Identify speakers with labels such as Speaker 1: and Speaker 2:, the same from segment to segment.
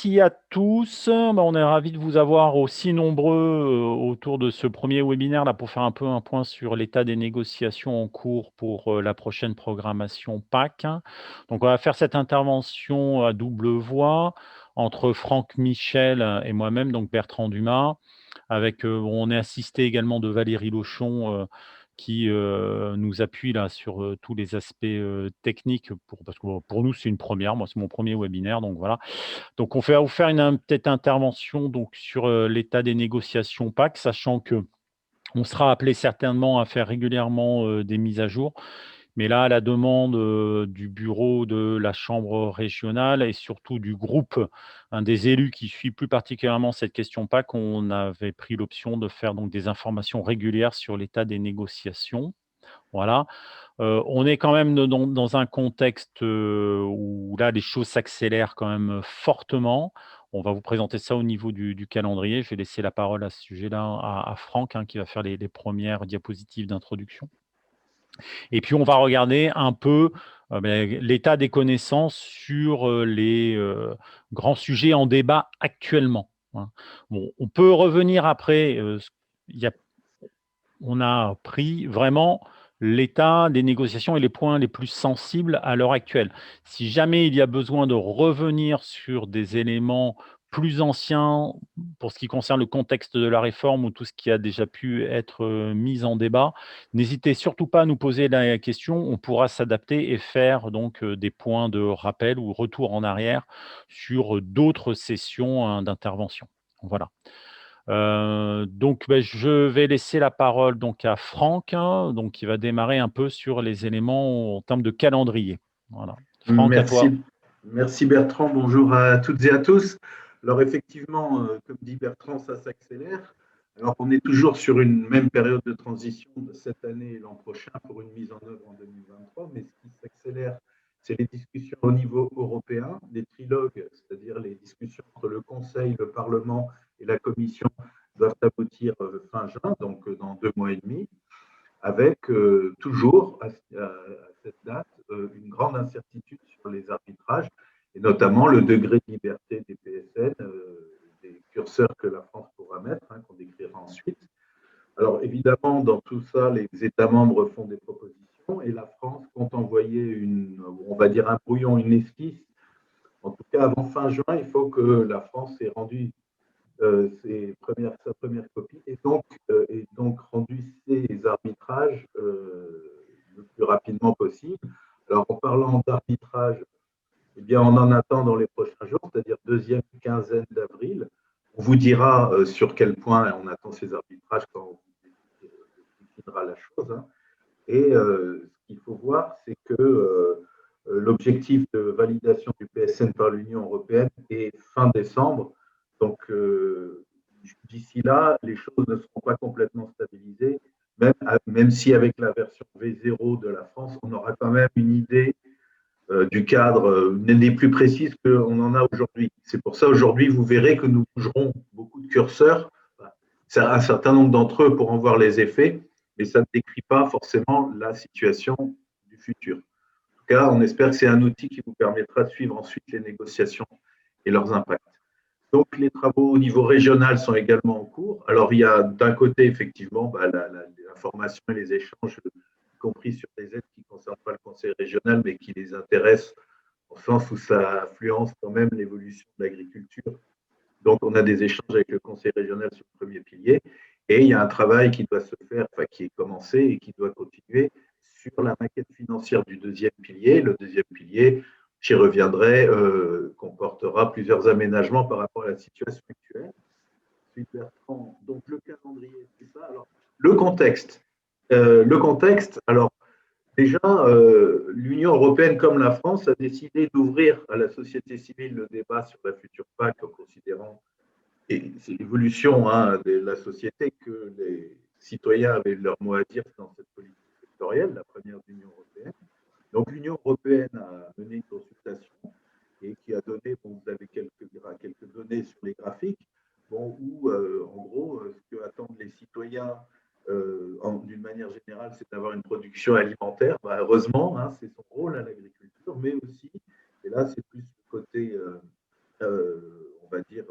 Speaker 1: merci à tous. On est ravis de vous avoir aussi nombreux autour de ce premier webinaire là pour faire un peu un point sur l'état des négociations en cours pour la prochaine programmation PAC. Donc, on va faire cette intervention à double voix entre Franck Michel et moi-même, donc Bertrand Dumas, avec on est assisté également de Valérie Lochon qui nous appuie là sur tous les aspects techniques parce que bon, pour nous c'est une première. Moi, c'est mon premier webinaire, donc voilà. Donc, on va vous faire une petite intervention donc, sur l'état des négociations PAC, sachant que on sera appelé certainement à faire régulièrement des mises à jour. Mais là, à la demande du bureau de la Chambre régionale et surtout du groupe, un des élus qui suit plus particulièrement cette question PAC, on avait pris l'option de faire donc des informations régulières sur l'état des négociations. Voilà. On est quand même dans un contexte où là, les choses s'accélèrent quand même fortement. On va vous présenter ça au niveau du calendrier. Je vais laisser la parole à ce sujet-là à Franck, qui va faire les premières diapositives d'introduction. Et puis, on va regarder un peu l'état des connaissances sur les grands sujets en débat actuellement. Hein. Bon, on peut revenir après. On a pris vraiment l'état des négociations et les points les plus sensibles à l'heure actuelle. Si jamais il y a besoin de revenir sur des éléments plus anciens pour ce qui concerne le contexte de la réforme ou tout ce qui a déjà pu être mis en débat, n'hésitez surtout pas à nous poser la question. On pourra s'adapter et faire donc des points de rappel ou retour en arrière sur d'autres sessions d'intervention. Voilà. Donc, je vais laisser la parole donc à Franck, donc qui va démarrer un peu sur les éléments en termes de calendrier. Voilà. Franck, à toi.
Speaker 2: Merci Bertrand, bonjour à toutes et à tous. Alors effectivement, comme dit Bertrand, ça s'accélère. Alors on est toujours sur une même période de transition de cette année et l'an prochain pour une mise en œuvre en 2023, mais ce qui s'accélère, c'est les discussions au niveau européen, les trilogues, c'est-à-dire les discussions entre le Conseil, le Parlement et la Commission doivent aboutir fin juin, donc dans 2 mois et demi, avec toujours à cette date une grande incertitude sur les arbitrages et notamment le degré de liberté des PSN, des curseurs que la France pourra mettre, qu'on décrira ensuite. Alors évidemment, dans tout ça, les États membres font des propositions et la France compte envoyer on va dire un brouillon, une esquisse. En tout cas, avant fin juin, il faut que la France ait rendu sa première copie et donc rendu ses arbitrages le plus rapidement possible. Alors en parlant d'arbitrage, eh bien, on en attend dans les prochains jours, c'est-à-dire deuxième quinzaine d'avril. On vous dira sur quel point on attend ces arbitrages quand on définira la chose. Et ce qu'il faut voir, c'est que l'objectif de validation du PSN par l'Union européenne est fin décembre. Donc, d'ici là, les choses ne seront pas complètement stabilisées, même si avec la version V0 de la France, on aura quand même une idée du cadre, une idée plus précise qu'on en a aujourd'hui. C'est pour ça, aujourd'hui, vous verrez que nous bougerons beaucoup de curseurs. C'est un certain nombre d'entre eux pour en voir les effets, mais ça ne décrit pas forcément la situation du futur. En tout cas, on espère que c'est un outil qui vous permettra de suivre ensuite les négociations et leurs impacts. Donc, les travaux au niveau régional sont également en cours. Alors, il y a d'un côté, effectivement, l'information et les échanges, y compris sur des aides qui ne concernent pas le conseil régional, mais qui les intéressent, au sens où ça influence quand même l'évolution de l'agriculture. Donc, on a des échanges avec le conseil régional sur le premier pilier. Et il y a un travail qui doit se faire, qui est commencé et qui doit continuer sur la maquette financière du deuxième pilier. Le deuxième pilier, j'y reviendrai, comportera plusieurs aménagements par rapport à la situation actuelle. Ensuite, Bertrand, donc le calendrier, c'est ça. Alors, le contexte. Alors, déjà, l'Union européenne, comme la France, a décidé d'ouvrir à la société civile le débat sur la future PAC en considérant, et c'est l'évolution de la société, que les citoyens avaient leur mot à dire dans cette politique sectorielle, la première de l'Union européenne. Donc l'Union européenne a mené une consultation et qui a donné, vous avez quelques données sur les graphiques, où en gros, ce que attendent les citoyens d'une manière générale, c'est d'avoir une production alimentaire. Heureusement, c'est son rôle à l'agriculture, mais aussi, et là c'est plus le côté, va dire,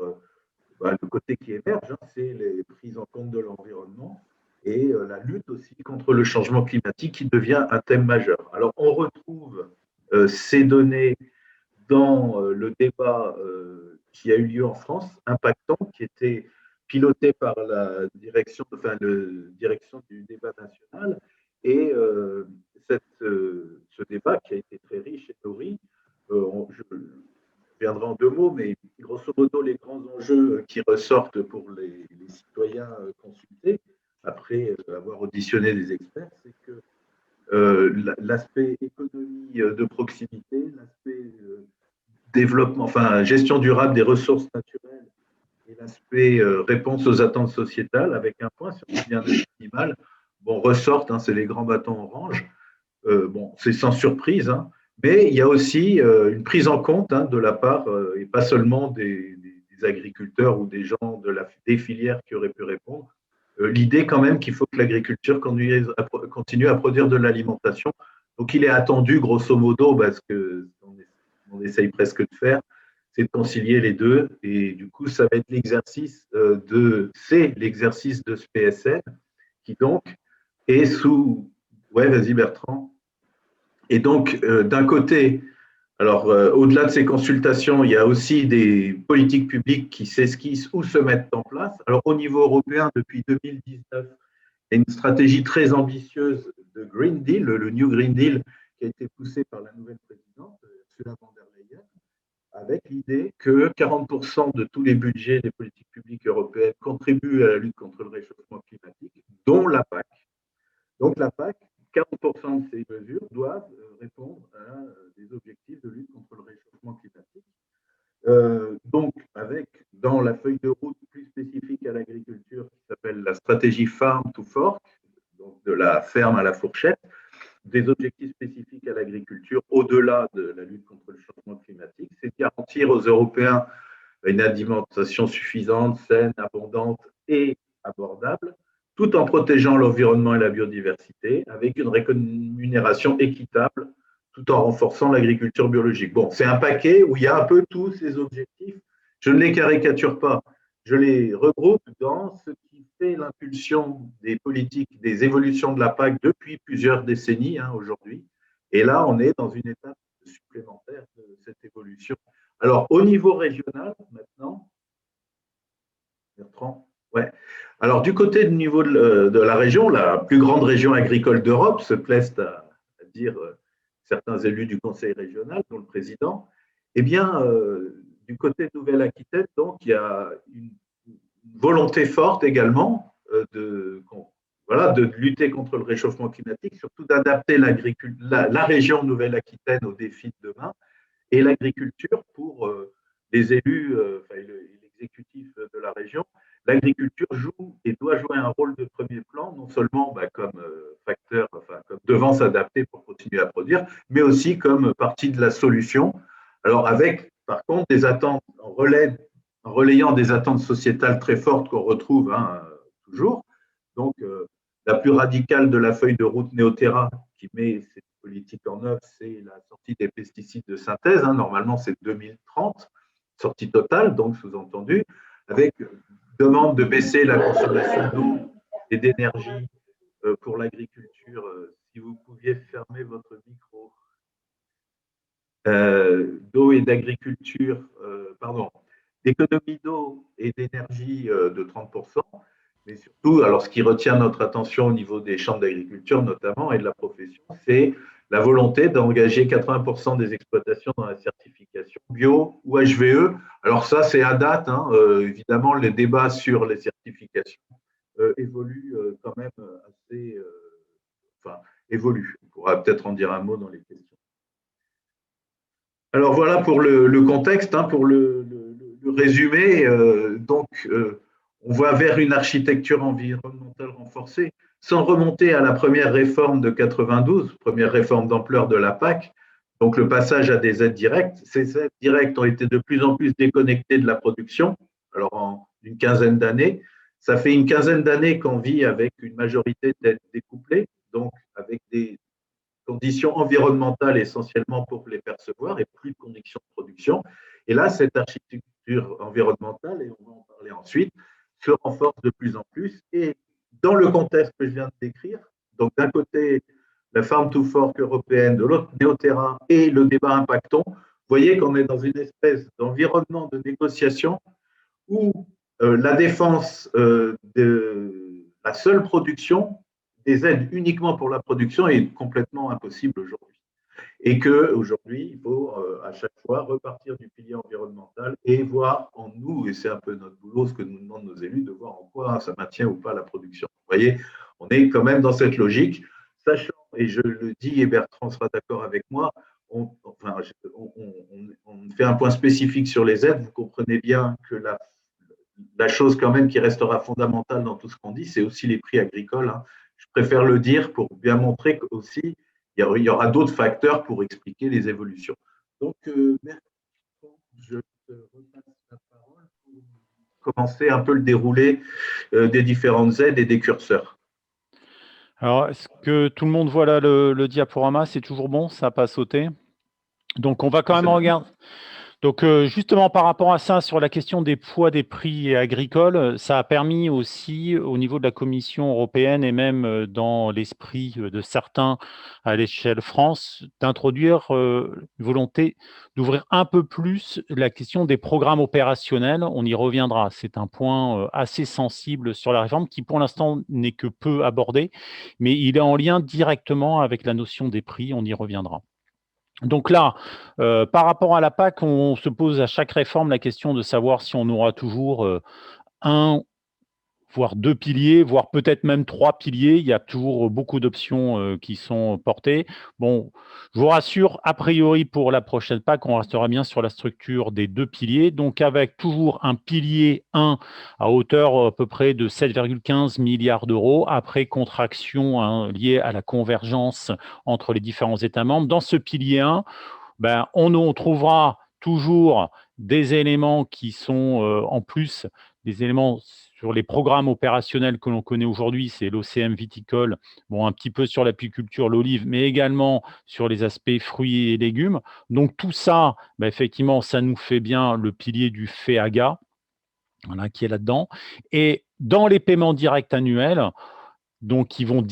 Speaker 2: le côté qui émerge, hein, c'est les prises en compte de l'environnement et la lutte aussi contre le changement climatique qui devient un thème majeur. Alors, on retrouve ces données dans le débat qui a eu lieu en France, impactant, qui était piloté par la direction, direction du débat national. Et ce débat qui a été très riche et nourri, je reviendrai en deux mots, mais grosso modo, les grands enjeux qui ressortent pour les citoyens consultés, après avoir auditionné des experts, c'est que l'aspect économie de proximité, l'aspect développement, enfin gestion durable des ressources naturelles et l'aspect réponse aux attentes sociétales, avec un point sur le bien-être animal, bon, ressortent, hein, c'est les grands bâtons orange. Bon, c'est sans surprise, hein, mais il y a aussi une prise en compte, hein, de la part, et pas seulement des agriculteurs ou des gens des filières qui auraient pu répondre, l'idée quand même qu'il faut que l'agriculture continue à produire de l'alimentation. Donc il est attendu, grosso modo, parce que on essaye presque de faire, c'est de concilier les deux. Et du coup, ça va être l'exercice de ce PSN qui donc est sous. Ouais, vas-y Bertrand. Et donc, d'un côté, alors au-delà de ces consultations, il y a aussi des politiques publiques qui s'esquissent ou se mettent en place. Alors au niveau européen, depuis 2019, il y a une stratégie très ambitieuse de Green Deal, le New Green Deal, qui a été poussé par la nouvelle présidente, Ursula von der Leyen, avec l'idée que 40% de tous les budgets des politiques publiques européennes contribuent à la lutte contre le réchauffement climatique, dont la PAC. Donc la PAC, 40% de ces mesures doivent répondre à des objectifs de lutte contre le réchauffement climatique. Donc, avec dans la feuille de route plus spécifique à l'agriculture qui s'appelle la stratégie Farm to Fork, donc de la ferme à la fourchette, des objectifs spécifiques à l'agriculture au-delà de la lutte contre le changement climatique, c'est de garantir aux Européens une alimentation suffisante, saine, abondante et abordable, tout en protégeant l'environnement et la biodiversité, avec une rémunération équitable, tout en renforçant l'agriculture biologique. Bon, c'est un paquet où il y a un peu tous ces objectifs. Je ne les caricature pas, je les regroupe dans ce qui fait l'impulsion des politiques, des évolutions de la PAC depuis plusieurs décennies, hein, aujourd'hui. Et là, on est dans une étape supplémentaire de cette évolution. Alors, au niveau régional, maintenant, Bertrand, ouais. Alors, du côté du niveau de la région, la plus grande région agricole d'Europe, se plaisent à dire certains élus du conseil régional, dont le président, eh bien, du côté de Nouvelle-Aquitaine, donc, il y a une volonté forte également de lutter contre le réchauffement climatique, surtout d'adapter la région Nouvelle-Aquitaine aux défis de demain, et l'agriculture pour les élus, l'exécutif de la région. L'agriculture joue et doit jouer un rôle de premier plan, non seulement comme facteur, comme devant s'adapter pour continuer à produire, mais aussi comme partie de la solution. Alors avec, par contre, des attentes en relayant des attentes sociétales très fortes qu'on retrouve, hein, toujours. Donc, la plus radicale de la feuille de route Néoterra qui met cette politique en œuvre, c'est la sortie des pesticides de synthèse. Hein, normalement, c'est 2030, sortie totale, donc sous-entendu, avec demande de baisser la consommation d'eau et d'énergie pour l'agriculture. Si vous pouviez fermer votre micro. D'eau et d'agriculture, d'économie d'eau et d'énergie de 30%, mais surtout, alors ce qui retient notre attention au niveau des chambres d'agriculture notamment et de la profession, c'est la volonté d'engager 80% des exploitations dans la certification bio ou HVE. Alors ça, c'est à date, hein, évidemment, les débats sur les certifications évoluent quand même assez, évoluent. On pourra peut-être en dire un mot dans les questions. Alors voilà pour le contexte, hein, pour le résumé. On va vers une architecture environnementale renforcée, sans remonter à la première réforme de 92, première réforme d'ampleur de la PAC. Donc le passage à des aides directes. Ces aides directes ont été de plus en plus déconnectées de la production. Alors en une quinzaine d'années, ça fait une quinzaine d'années qu'on vit avec une majorité d'aides découplées, donc avec des conditions environnementales essentiellement pour les percevoir et plus de conditions de production. Et là, cette architecture environnementale, et on va en parler ensuite, se renforce de plus en plus. Et dans le contexte que je viens de décrire, donc d'un côté, la Farm to Fork européenne, de l'autre, Neoterra et le débat Impacton, vous voyez qu'on est dans une espèce d'environnement de négociation où la défense de la seule production, des aides uniquement pour la production, est complètement impossible aujourd'hui. Et qu'aujourd'hui, il faut à chaque fois repartir du pilier environnemental et voir en nous, et c'est un peu notre boulot, ce que nous demandent nos élus, de voir en quoi ça maintient ou pas la production. Vous voyez, on est quand même dans cette logique, sachant, et je le dis, et Bertrand sera d'accord avec moi, on fait un point spécifique sur les aides. Vous comprenez bien que la chose quand même qui restera fondamentale dans tout ce qu'on dit, c'est aussi les prix agricoles, hein. Je préfère le dire pour bien montrer qu'aussi, il y aura d'autres facteurs pour expliquer les évolutions. Donc, je te repasse la parole pour commencer un peu le déroulé des différentes aides et des curseurs.
Speaker 1: Alors, est-ce que tout le monde voit là le diaporama? C'est toujours bon, ça n'a pas sauté? Donc, on va quand même regarder. Donc, justement, par rapport à ça, sur la question des poids des prix agricoles, ça a permis aussi, au niveau de la Commission européenne et même dans l'esprit de certains à l'échelle France, d'introduire une volonté d'ouvrir un peu plus la question des programmes opérationnels. On y reviendra. C'est un point assez sensible sur la réforme qui, pour l'instant, n'est que peu abordé, mais il est en lien directement avec la notion des prix. On y reviendra. Donc là, par rapport à la PAC, on se pose à chaque réforme la question de savoir si on aura toujours un, voire deux piliers, voire peut-être même trois piliers. Il y a toujours beaucoup d'options qui sont portées. Bon, je vous rassure, a priori pour la prochaine PAC, on restera bien sur la structure des deux piliers, donc avec toujours un pilier 1 à hauteur à peu près de 7,15 milliards d'euros, après contraction liée à la convergence entre les différents États membres. Dans ce pilier 1, on trouvera toujours des éléments qui sont en plus, des éléments sur les programmes opérationnels que l'on connaît aujourd'hui, c'est l'OCM viticole, bon, un petit peu sur l'apiculture, l'olive, mais également sur les aspects fruits et légumes. Donc tout ça, effectivement, ça nous fait bien le pilier du FEAGA, voilà, qui est là-dedans. Et dans les paiements directs annuels, donc qui vont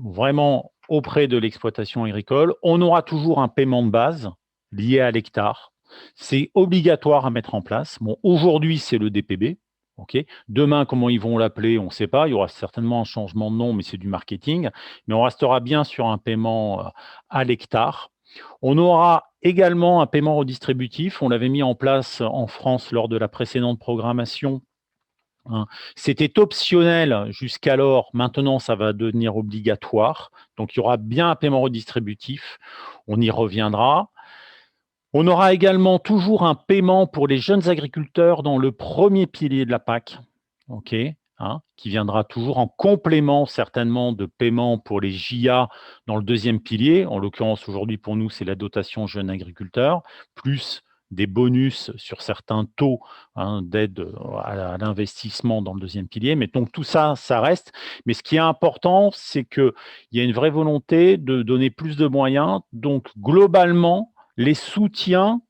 Speaker 1: vraiment auprès de l'exploitation agricole, on aura toujours un paiement de base lié à l'hectare. C'est obligatoire à mettre en place. Bon, aujourd'hui, c'est le DPB. Okay. Demain, comment ils vont l'appeler, on ne sait pas. Il y aura certainement un changement de nom, mais c'est du marketing. Mais on restera bien sur un paiement à l'hectare. On aura également un paiement redistributif. On l'avait mis en place en France lors de la précédente programmation. C'était optionnel jusqu'alors, maintenant ça va devenir obligatoire. Donc il y aura bien un paiement redistributif, on y reviendra. On aura également toujours un paiement pour les jeunes agriculteurs dans le premier pilier de la PAC, qui viendra toujours en complément certainement de paiement pour les JA dans le deuxième pilier. En l'occurrence, aujourd'hui pour nous, c'est la dotation jeunes agriculteurs, plus des bonus sur certains taux d'aide à l'investissement dans le deuxième pilier. Mais donc tout ça, ça reste. Mais ce qui est important, c'est qu'il y a une vraie volonté de donner plus de moyens. Donc globalement, les soutiens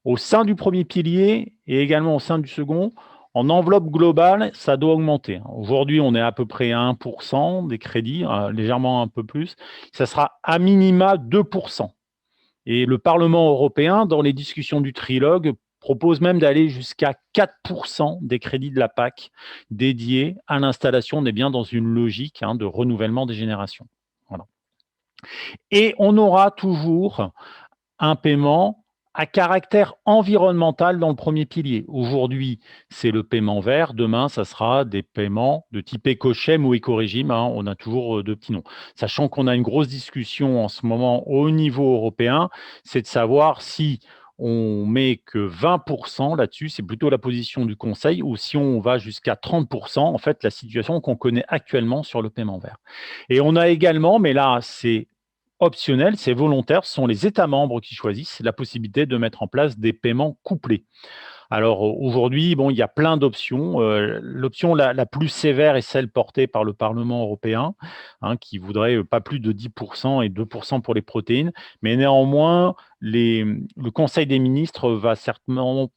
Speaker 1: au sein du premier pilier et également au sein du second, en enveloppe globale, ça doit augmenter. Aujourd'hui, on est à peu près à 1% des crédits, légèrement un peu plus. Ça sera à minima 2%. Et le Parlement européen, dans les discussions du trilogue, propose même d'aller jusqu'à 4% des crédits de la PAC dédiés à l'installation. On est bien dans une logique de renouvellement des générations. Voilà. Et on aura toujours un paiement à caractère environnemental dans le premier pilier. Aujourd'hui, c'est le paiement vert. Demain, ça sera des paiements de type éco-chem ou éco-régime. On a toujours deux petits noms. Sachant qu'on a une grosse discussion en ce moment au niveau européen, c'est de savoir si on met que 20% là-dessus, c'est plutôt la position du Conseil, ou si on va jusqu'à 30%, en fait, la situation qu'on connaît actuellement sur le paiement vert. Et on a également, mais là, c'est optionnel, c'est volontaire, ce sont les États membres qui choisissent la possibilité de mettre en place des paiements couplés. Alors aujourd'hui, il y a plein d'options. L'option la plus sévère est celle portée par le Parlement européen, qui voudrait pas plus de 10% et 2% pour les protéines. Mais néanmoins, le Conseil des ministres va certainement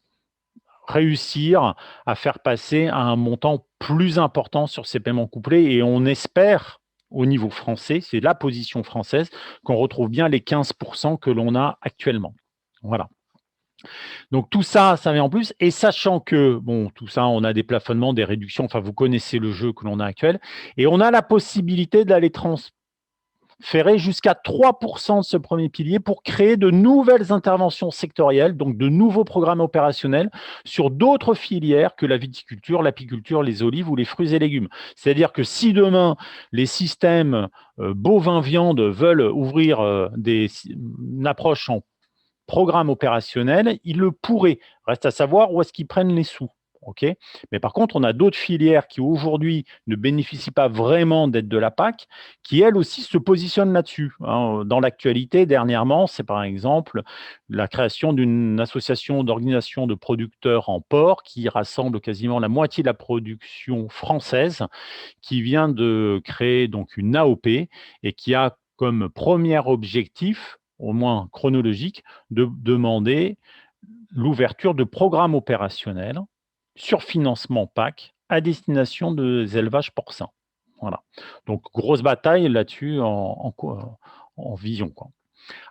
Speaker 1: réussir à faire passer à un montant plus important sur ces paiements couplés. Et on espère, au niveau français, c'est la position française, qu'on retrouve bien les 15% que l'on a actuellement. Voilà. Donc tout ça, ça vient en plus. Et sachant que, bon, tout ça, on a des plafonnements, des réductions, enfin, vous connaissez le jeu que l'on a actuel. Et on a la possibilité d'aller transférer jusqu'à 3% de ce premier pilier pour créer de nouvelles interventions sectorielles, donc de nouveaux programmes opérationnels sur d'autres filières que la viticulture, l'apiculture, les olives ou les fruits et légumes. C'est-à-dire que si demain, les systèmes bovins-viande veulent ouvrir une approche en programme opérationnel, ils le pourraient. Reste à savoir où est-ce qu'ils prennent les sous. Okay, mais par contre, on a d'autres filières qui aujourd'hui ne bénéficient pas vraiment d'aide de la PAC, qui elles aussi se positionnent là-dessus. Dans l'actualité, dernièrement, c'est par exemple la création d'une association d'organisation de producteurs en porc qui rassemble quasiment la moitié de la production française, qui vient de créer donc une AOP et qui a comme premier objectif, au moins chronologique, de demander l'ouverture de programmes opérationnels sur financement PAC à destination des élevages porcins. Voilà. Donc, grosse bataille là-dessus en vision, quoi.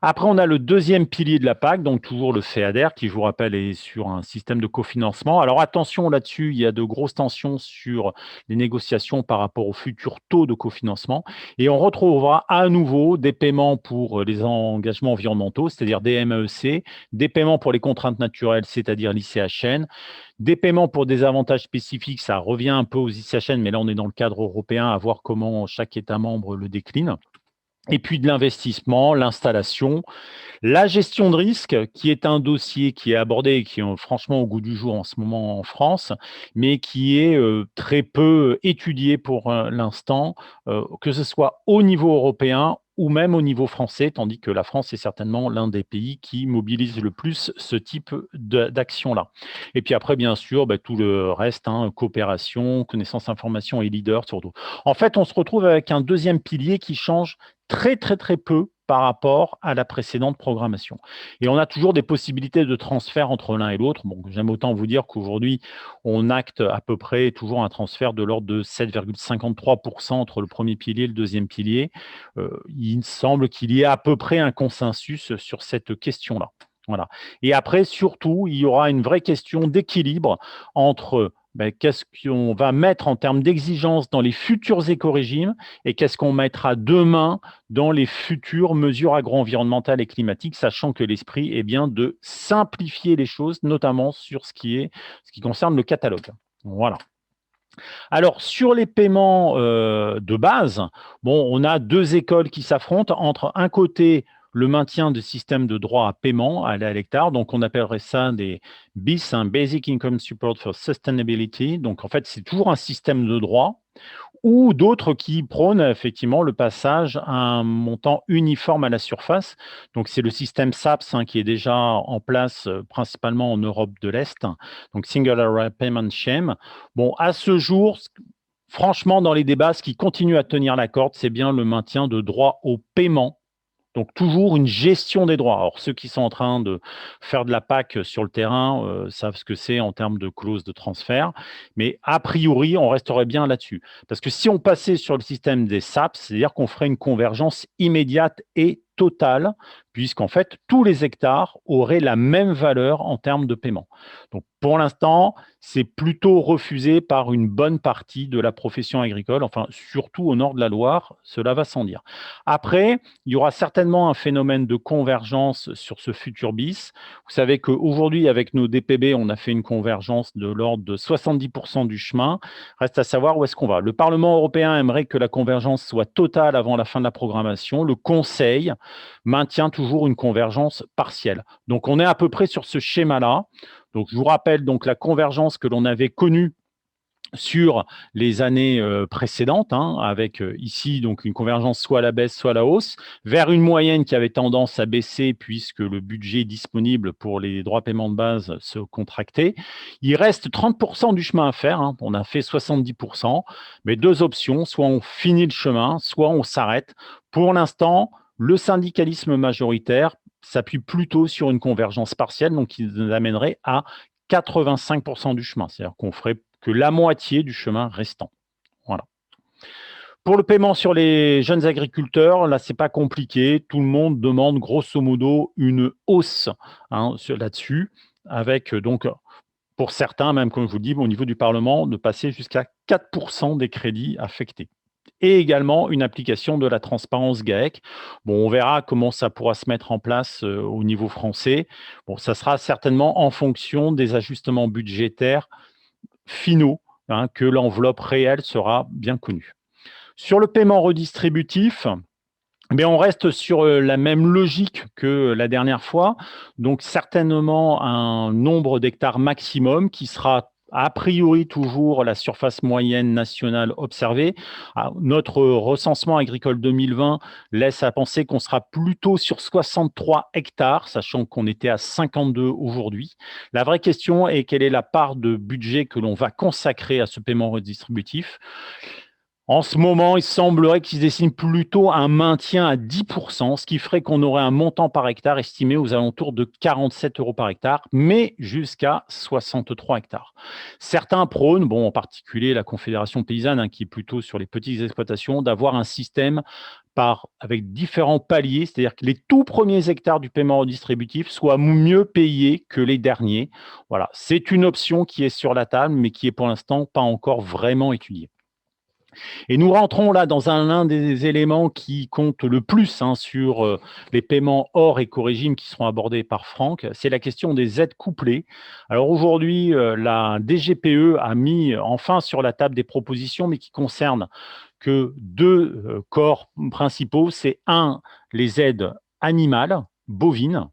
Speaker 1: Après, on a le deuxième pilier de la PAC, donc toujours le FEADER, qui, je vous rappelle, est sur un système de cofinancement. Alors attention là-dessus, il y a de grosses tensions sur les négociations par rapport aux futurs taux de cofinancement. Et on retrouvera à nouveau des paiements pour les engagements environnementaux, c'est-à-dire des MEEC, des paiements pour les contraintes naturelles, c'est-à-dire l'ICHN, des paiements pour des avantages spécifiques, ça revient un peu aux ICHN, mais là on est dans le cadre européen, à voir comment chaque État membre le décline. Et puis de l'investissement, l'installation, la gestion de risque, qui est un dossier qui est abordé et qui est franchement au goût du jour en ce moment en France, mais qui est très peu étudié pour l'instant, que ce soit au niveau européen ou même au niveau français, tandis que la France est certainement l'un des pays qui mobilise le plus ce type d'action-là. Et puis après, bien sûr, tout le reste, coopération, connaissance, information et leader surtout. En fait, on se retrouve avec un deuxième pilier qui change très, très, très peu par rapport à la précédente programmation. Et on a toujours des possibilités de transfert entre l'un et l'autre. Bon, j'aime autant vous dire qu'aujourd'hui, on acte à peu près toujours un transfert de l'ordre de 7,53% entre le premier pilier et le deuxième pilier. Il semble qu'il y ait à peu près un consensus sur cette question-là. Voilà. Et après, surtout, il y aura une vraie question d'équilibre entre qu'est-ce qu'on va mettre en termes d'exigence dans les futurs éco-régimes et qu'est-ce qu'on mettra demain dans les futures mesures agro-environnementales et climatiques, sachant que l'esprit est bien de simplifier les choses, notamment sur ce qui concerne le catalogue. Voilà. Alors, sur les paiements de base, bon, on a deux écoles qui s'affrontent entre un côté le maintien de systèmes de droit à paiement à l'hectare, donc on appellerait ça des BIS, Basic Income Support for Sustainability. Donc en fait, c'est toujours un système de droit, ou d'autres qui prônent effectivement le passage à un montant uniforme à la surface. Donc c'est le système SAPS qui est déjà en place principalement en Europe de l'Est, donc Single Area Payment Scheme. Bon, à ce jour, franchement, dans les débats, ce qui continue à tenir la corde, c'est bien le maintien de droits au paiement. Donc, toujours une gestion des droits. Alors, ceux qui sont en train de faire de la PAC sur le terrain savent ce que c'est en termes de clause de transfert. Mais a priori, on resterait bien là-dessus. Parce que si on passait sur le système des SAPS, c'est-à-dire qu'on ferait une convergence immédiate et totale, puisqu'en fait, tous les hectares auraient la même valeur en termes de paiement. Donc, pour l'instant, c'est plutôt refusé par une bonne partie de la profession agricole, enfin, surtout au nord de la Loire, cela va sans dire. Après, il y aura certainement un phénomène de convergence sur ce futur bis. Vous savez qu'aujourd'hui, avec nos DPB, on a fait une convergence de l'ordre de 70% du chemin. Reste à savoir où est-ce qu'on va. Le Parlement européen aimerait que la convergence soit totale avant la fin de la programmation. Le Conseil maintient toujours une convergence partielle. Donc, on est à peu près sur ce schéma-là. Donc, je vous rappelle donc la convergence que l'on avait connue sur les années précédentes, avec ici donc une convergence soit à la baisse, soit à la hausse, vers une moyenne qui avait tendance à baisser puisque le budget disponible pour les droits paiement de base se contractait. Il reste 30% du chemin à faire, on a fait 70%, mais deux options, soit on finit le chemin, soit on s'arrête. Pour l'instant, le syndicalisme majoritaire s'appuie plutôt sur une convergence partielle, donc qui nous amènerait à 85% du chemin. C'est-à-dire qu'on ferait que la moitié du chemin restant. Voilà. Pour le paiement sur les jeunes agriculteurs, là, c'est pas compliqué. Tout le monde demande grosso modo une hausse là-dessus, avec donc, pour certains, même comme je vous le dis, au niveau du Parlement, de passer jusqu'à 4% des crédits affectés. Et également une application de la transparence GAEC. Bon, on verra comment ça pourra se mettre en place au niveau français. Bon, ça sera certainement en fonction des ajustements budgétaires finaux, que l'enveloppe réelle sera bien connue. Sur le paiement redistributif, on reste sur la même logique que la dernière fois. Donc, certainement un nombre d'hectares maximum qui sera a priori toujours la surface moyenne nationale observée. Notre recensement agricole 2020 laisse à penser qu'on sera plutôt sur 63 hectares, sachant qu'on était à 52 aujourd'hui. La vraie question est quelle est la part de budget que l'on va consacrer à ce paiement redistributif. En ce moment, il semblerait qu'il se dessine plutôt un maintien à 10%, ce qui ferait qu'on aurait un montant par hectare estimé aux alentours de 47 euros par hectare, mais jusqu'à 63 hectares. Certains prônent, en particulier la Confédération paysanne, qui est plutôt sur les petites exploitations, d'avoir un système avec différents paliers, c'est-à-dire que les tout premiers hectares du paiement redistributif soient mieux payés que les derniers. Voilà, c'est une option qui est sur la table, mais qui est pour l'instant pas encore vraiment étudiée. Et nous rentrons là dans l'un des éléments qui compte le plus sur les paiements hors éco-régime qui seront abordés par Franck, c'est la question des aides couplées. Alors aujourd'hui, la DGPE a mis enfin sur la table des propositions, mais qui concernent que deux corps principaux. C'est les aides animales, bovines,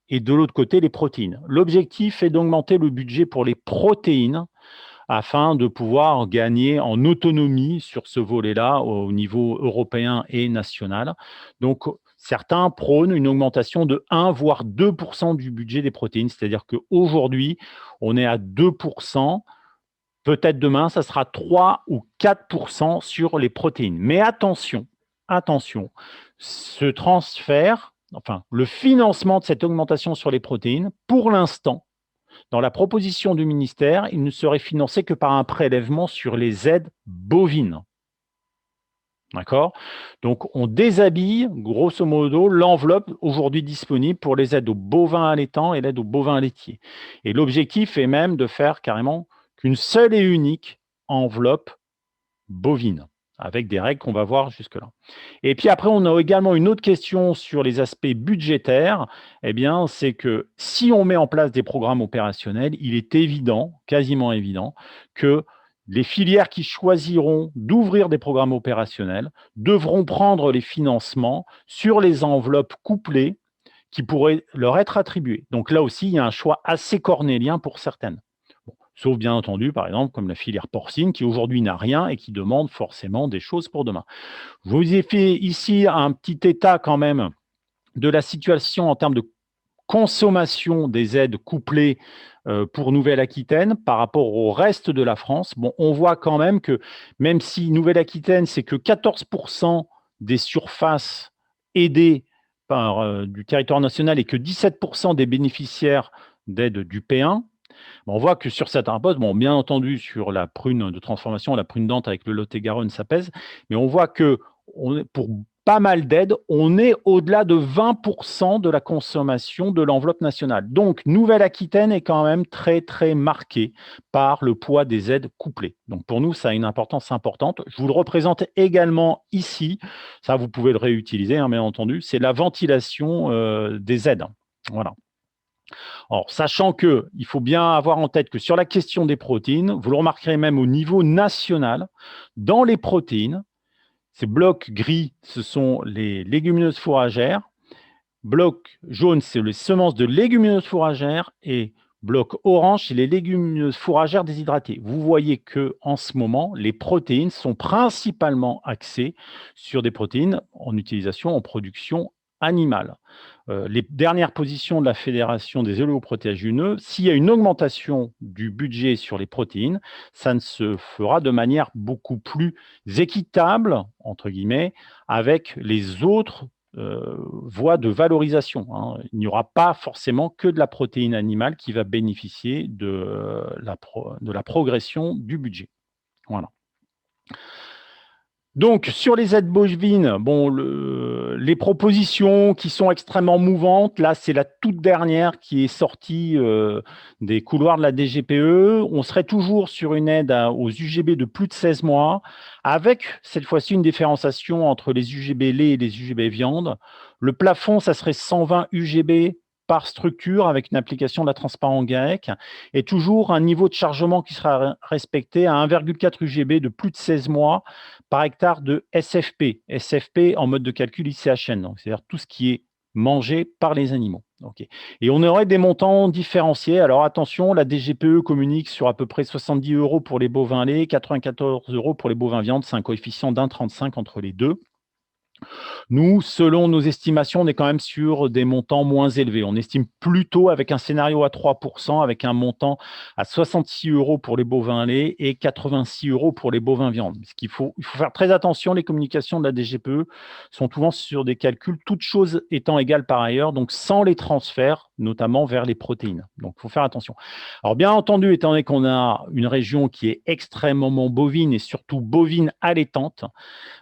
Speaker 1: et de l'autre côté, les protéines. L'objectif est d'augmenter le budget pour les protéines afin de pouvoir gagner en autonomie sur ce volet-là au niveau européen et national. Donc, certains prônent une augmentation de 1 voire 2% du budget des protéines, c'est-à-dire qu'aujourd'hui, on est à 2%. Peut-être demain, ça sera 3 ou 4% sur les protéines. Mais attention, ce transfert, le financement de cette augmentation sur les protéines, pour l'instant, dans la proposition du ministère, il ne serait financé que par un prélèvement sur les aides bovines. D'accord? Donc, on déshabille, grosso modo, l'enveloppe aujourd'hui disponible pour les aides aux bovins allaitants et l'aide aux bovins laitiers. Et l'objectif est même de faire carrément qu'une seule et unique enveloppe bovine, avec des règles qu'on va voir jusque-là. Et puis après, on a également une autre question sur les aspects budgétaires. C'est que si on met en place des programmes opérationnels, il est évident, quasiment évident, que les filières qui choisiront d'ouvrir des programmes opérationnels devront prendre les financements sur les enveloppes couplées qui pourraient leur être attribuées. Donc là aussi, il y a un choix assez cornélien pour certaines. Sauf bien entendu, par exemple, comme la filière porcine qui aujourd'hui n'a rien et qui demande forcément des choses pour demain. Je vous ai fait ici un petit état quand même de la situation en termes de consommation des aides couplées pour Nouvelle-Aquitaine par rapport au reste de la France. On voit quand même que même si Nouvelle-Aquitaine, c'est que 14% des surfaces aidées du territoire national et que 17% des bénéficiaires d'aide du P1, on voit que sur certains postes, bien entendu, sur la prune de transformation, la prune dente avec le Lot-et-Garonne, ça pèse, mais on voit que pour pas mal d'aides, on est au-delà de 20% de la consommation de l'enveloppe nationale. Donc, Nouvelle-Aquitaine est quand même très, très marquée par le poids des aides couplées. Donc, pour nous, ça a une importance importante. Je vous le représente également ici. Ça, vous pouvez le réutiliser, bien entendu. C'est la ventilation des aides. Voilà. Alors, sachant qu'il faut bien avoir en tête que sur la question des protéines, vous le remarquerez même au niveau national, dans les protéines, ces blocs gris, ce sont les légumineuses fourragères, bloc jaune, c'est les semences de légumineuses fourragères et bloc orange, c'est les légumineuses fourragères déshydratées. Vous voyez qu'en ce moment, les protéines sont principalement axées sur des protéines en utilisation en production animale. Les dernières positions de la Fédération des oléoprotéagineux, s'il y a une augmentation du budget sur les protéines, ça ne se fera de manière beaucoup plus équitable, entre guillemets, avec les autres voie de valorisation, hein. Il n'y aura pas forcément que de la protéine animale qui va bénéficier de la progression du budget. Voilà. Donc, sur les aides bovines, bon, les propositions qui sont extrêmement mouvantes, là, c'est la toute dernière qui est sortie des couloirs de la DGPE. On serait toujours sur une aide aux UGB de plus de 16 mois, avec cette fois-ci une différenciation entre les UGB lait et les UGB viande. Le plafond, ça serait 120 UGB par structure avec une application de la transparence GAEC et toujours un niveau de chargement qui sera respecté à 1,4 UGB de plus de 16 mois par hectare de SFP. SFP en mode de calcul ICHN, donc c'est-à-dire tout ce qui est mangé par les animaux. Okay. Et on aurait des montants différenciés. Alors attention, la DGPE communique sur à peu près 70 € pour les bovins laits, 94 € pour les bovins viande. C'est un coefficient d'1,35 entre les deux. Nous, selon nos estimations, on est quand même sur des montants moins élevés. On estime plutôt avec un scénario à 3%, avec un montant à 66 € pour les bovins laits et 86 € pour les bovins viande. Il faut faire très attention, les communications de la DGPE sont souvent sur des calculs, toutes choses étant égales par ailleurs, donc sans les transferts, notamment vers les protéines. Donc, il faut faire attention. Alors, bien entendu, étant donné qu'on a une région qui est extrêmement bovine et surtout bovine allaitante,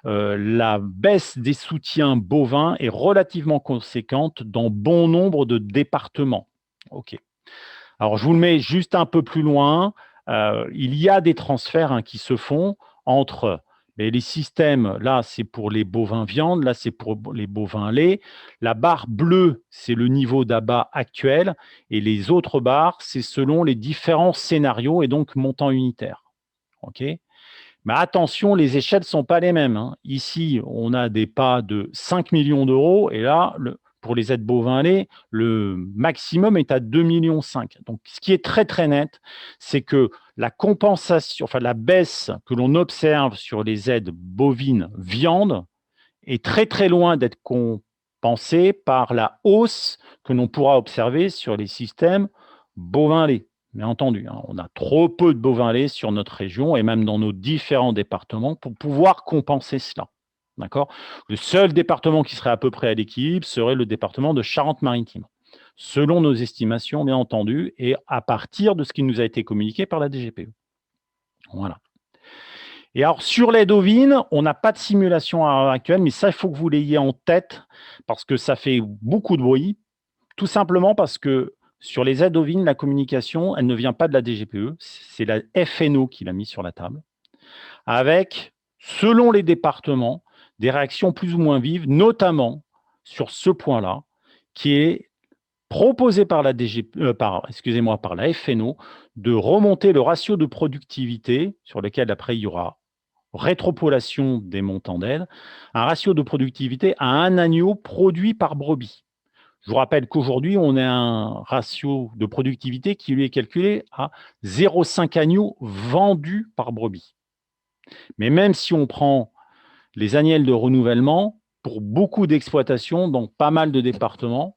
Speaker 1: la baisse des soutiens bovins est relativement conséquente dans bon nombre de départements. OK. Alors, je vous le mets juste un peu plus loin. Il y a des transferts qui se font entre les systèmes. Là, c'est pour les bovins viande. Là, c'est pour les bovins lait. La barre bleue, c'est le niveau d'abat actuel. Et les autres barres, c'est selon les différents scénarios et donc montants unitaires. OK. Mais attention, les échelles ne sont pas les mêmes, hein. Ici, on a des pas de 5 millions d'euros et là, pour les aides bovins lait, le maximum est à 2,5 millions. Donc, ce qui est très, très net, c'est que la compensation, enfin la baisse que l'on observe sur les aides bovines viande est très, très loin d'être compensée par la hausse que l'on pourra observer sur les systèmes bovins lait. Bien entendu, hein, on a trop peu de bovins laits sur notre région et même dans nos différents départements pour pouvoir compenser cela. D'accord ? Le seul département qui serait à peu près à l'équilibre serait le département de Charente-Maritime, selon nos estimations, bien entendu, et à partir de ce qui nous a été communiqué par la DGPE. Voilà. Et alors, sur l'aide ovine, on n'a pas de simulation à l'heure actuelle, mais ça, il faut que vous l'ayez en tête parce que ça fait beaucoup de bruit, tout simplement parce que sur les aides ovines, la communication, elle ne vient pas de la DGPE, c'est la FNO qui l'a mis sur la table, avec, selon les départements, des réactions plus ou moins vives, notamment sur ce point-là, qui est proposé par la par la FNO, de remonter le ratio de productivité, sur lequel après il y aura rétropolation des montants d'aide, un ratio de productivité à un agneau produit par brebis. Je vous rappelle qu'aujourd'hui, on a un ratio de productivité qui lui est calculé à 0,5 agneaux vendus par brebis. Mais même si on prend les annuels de renouvellement, pour beaucoup d'exploitations, dans pas mal de départements,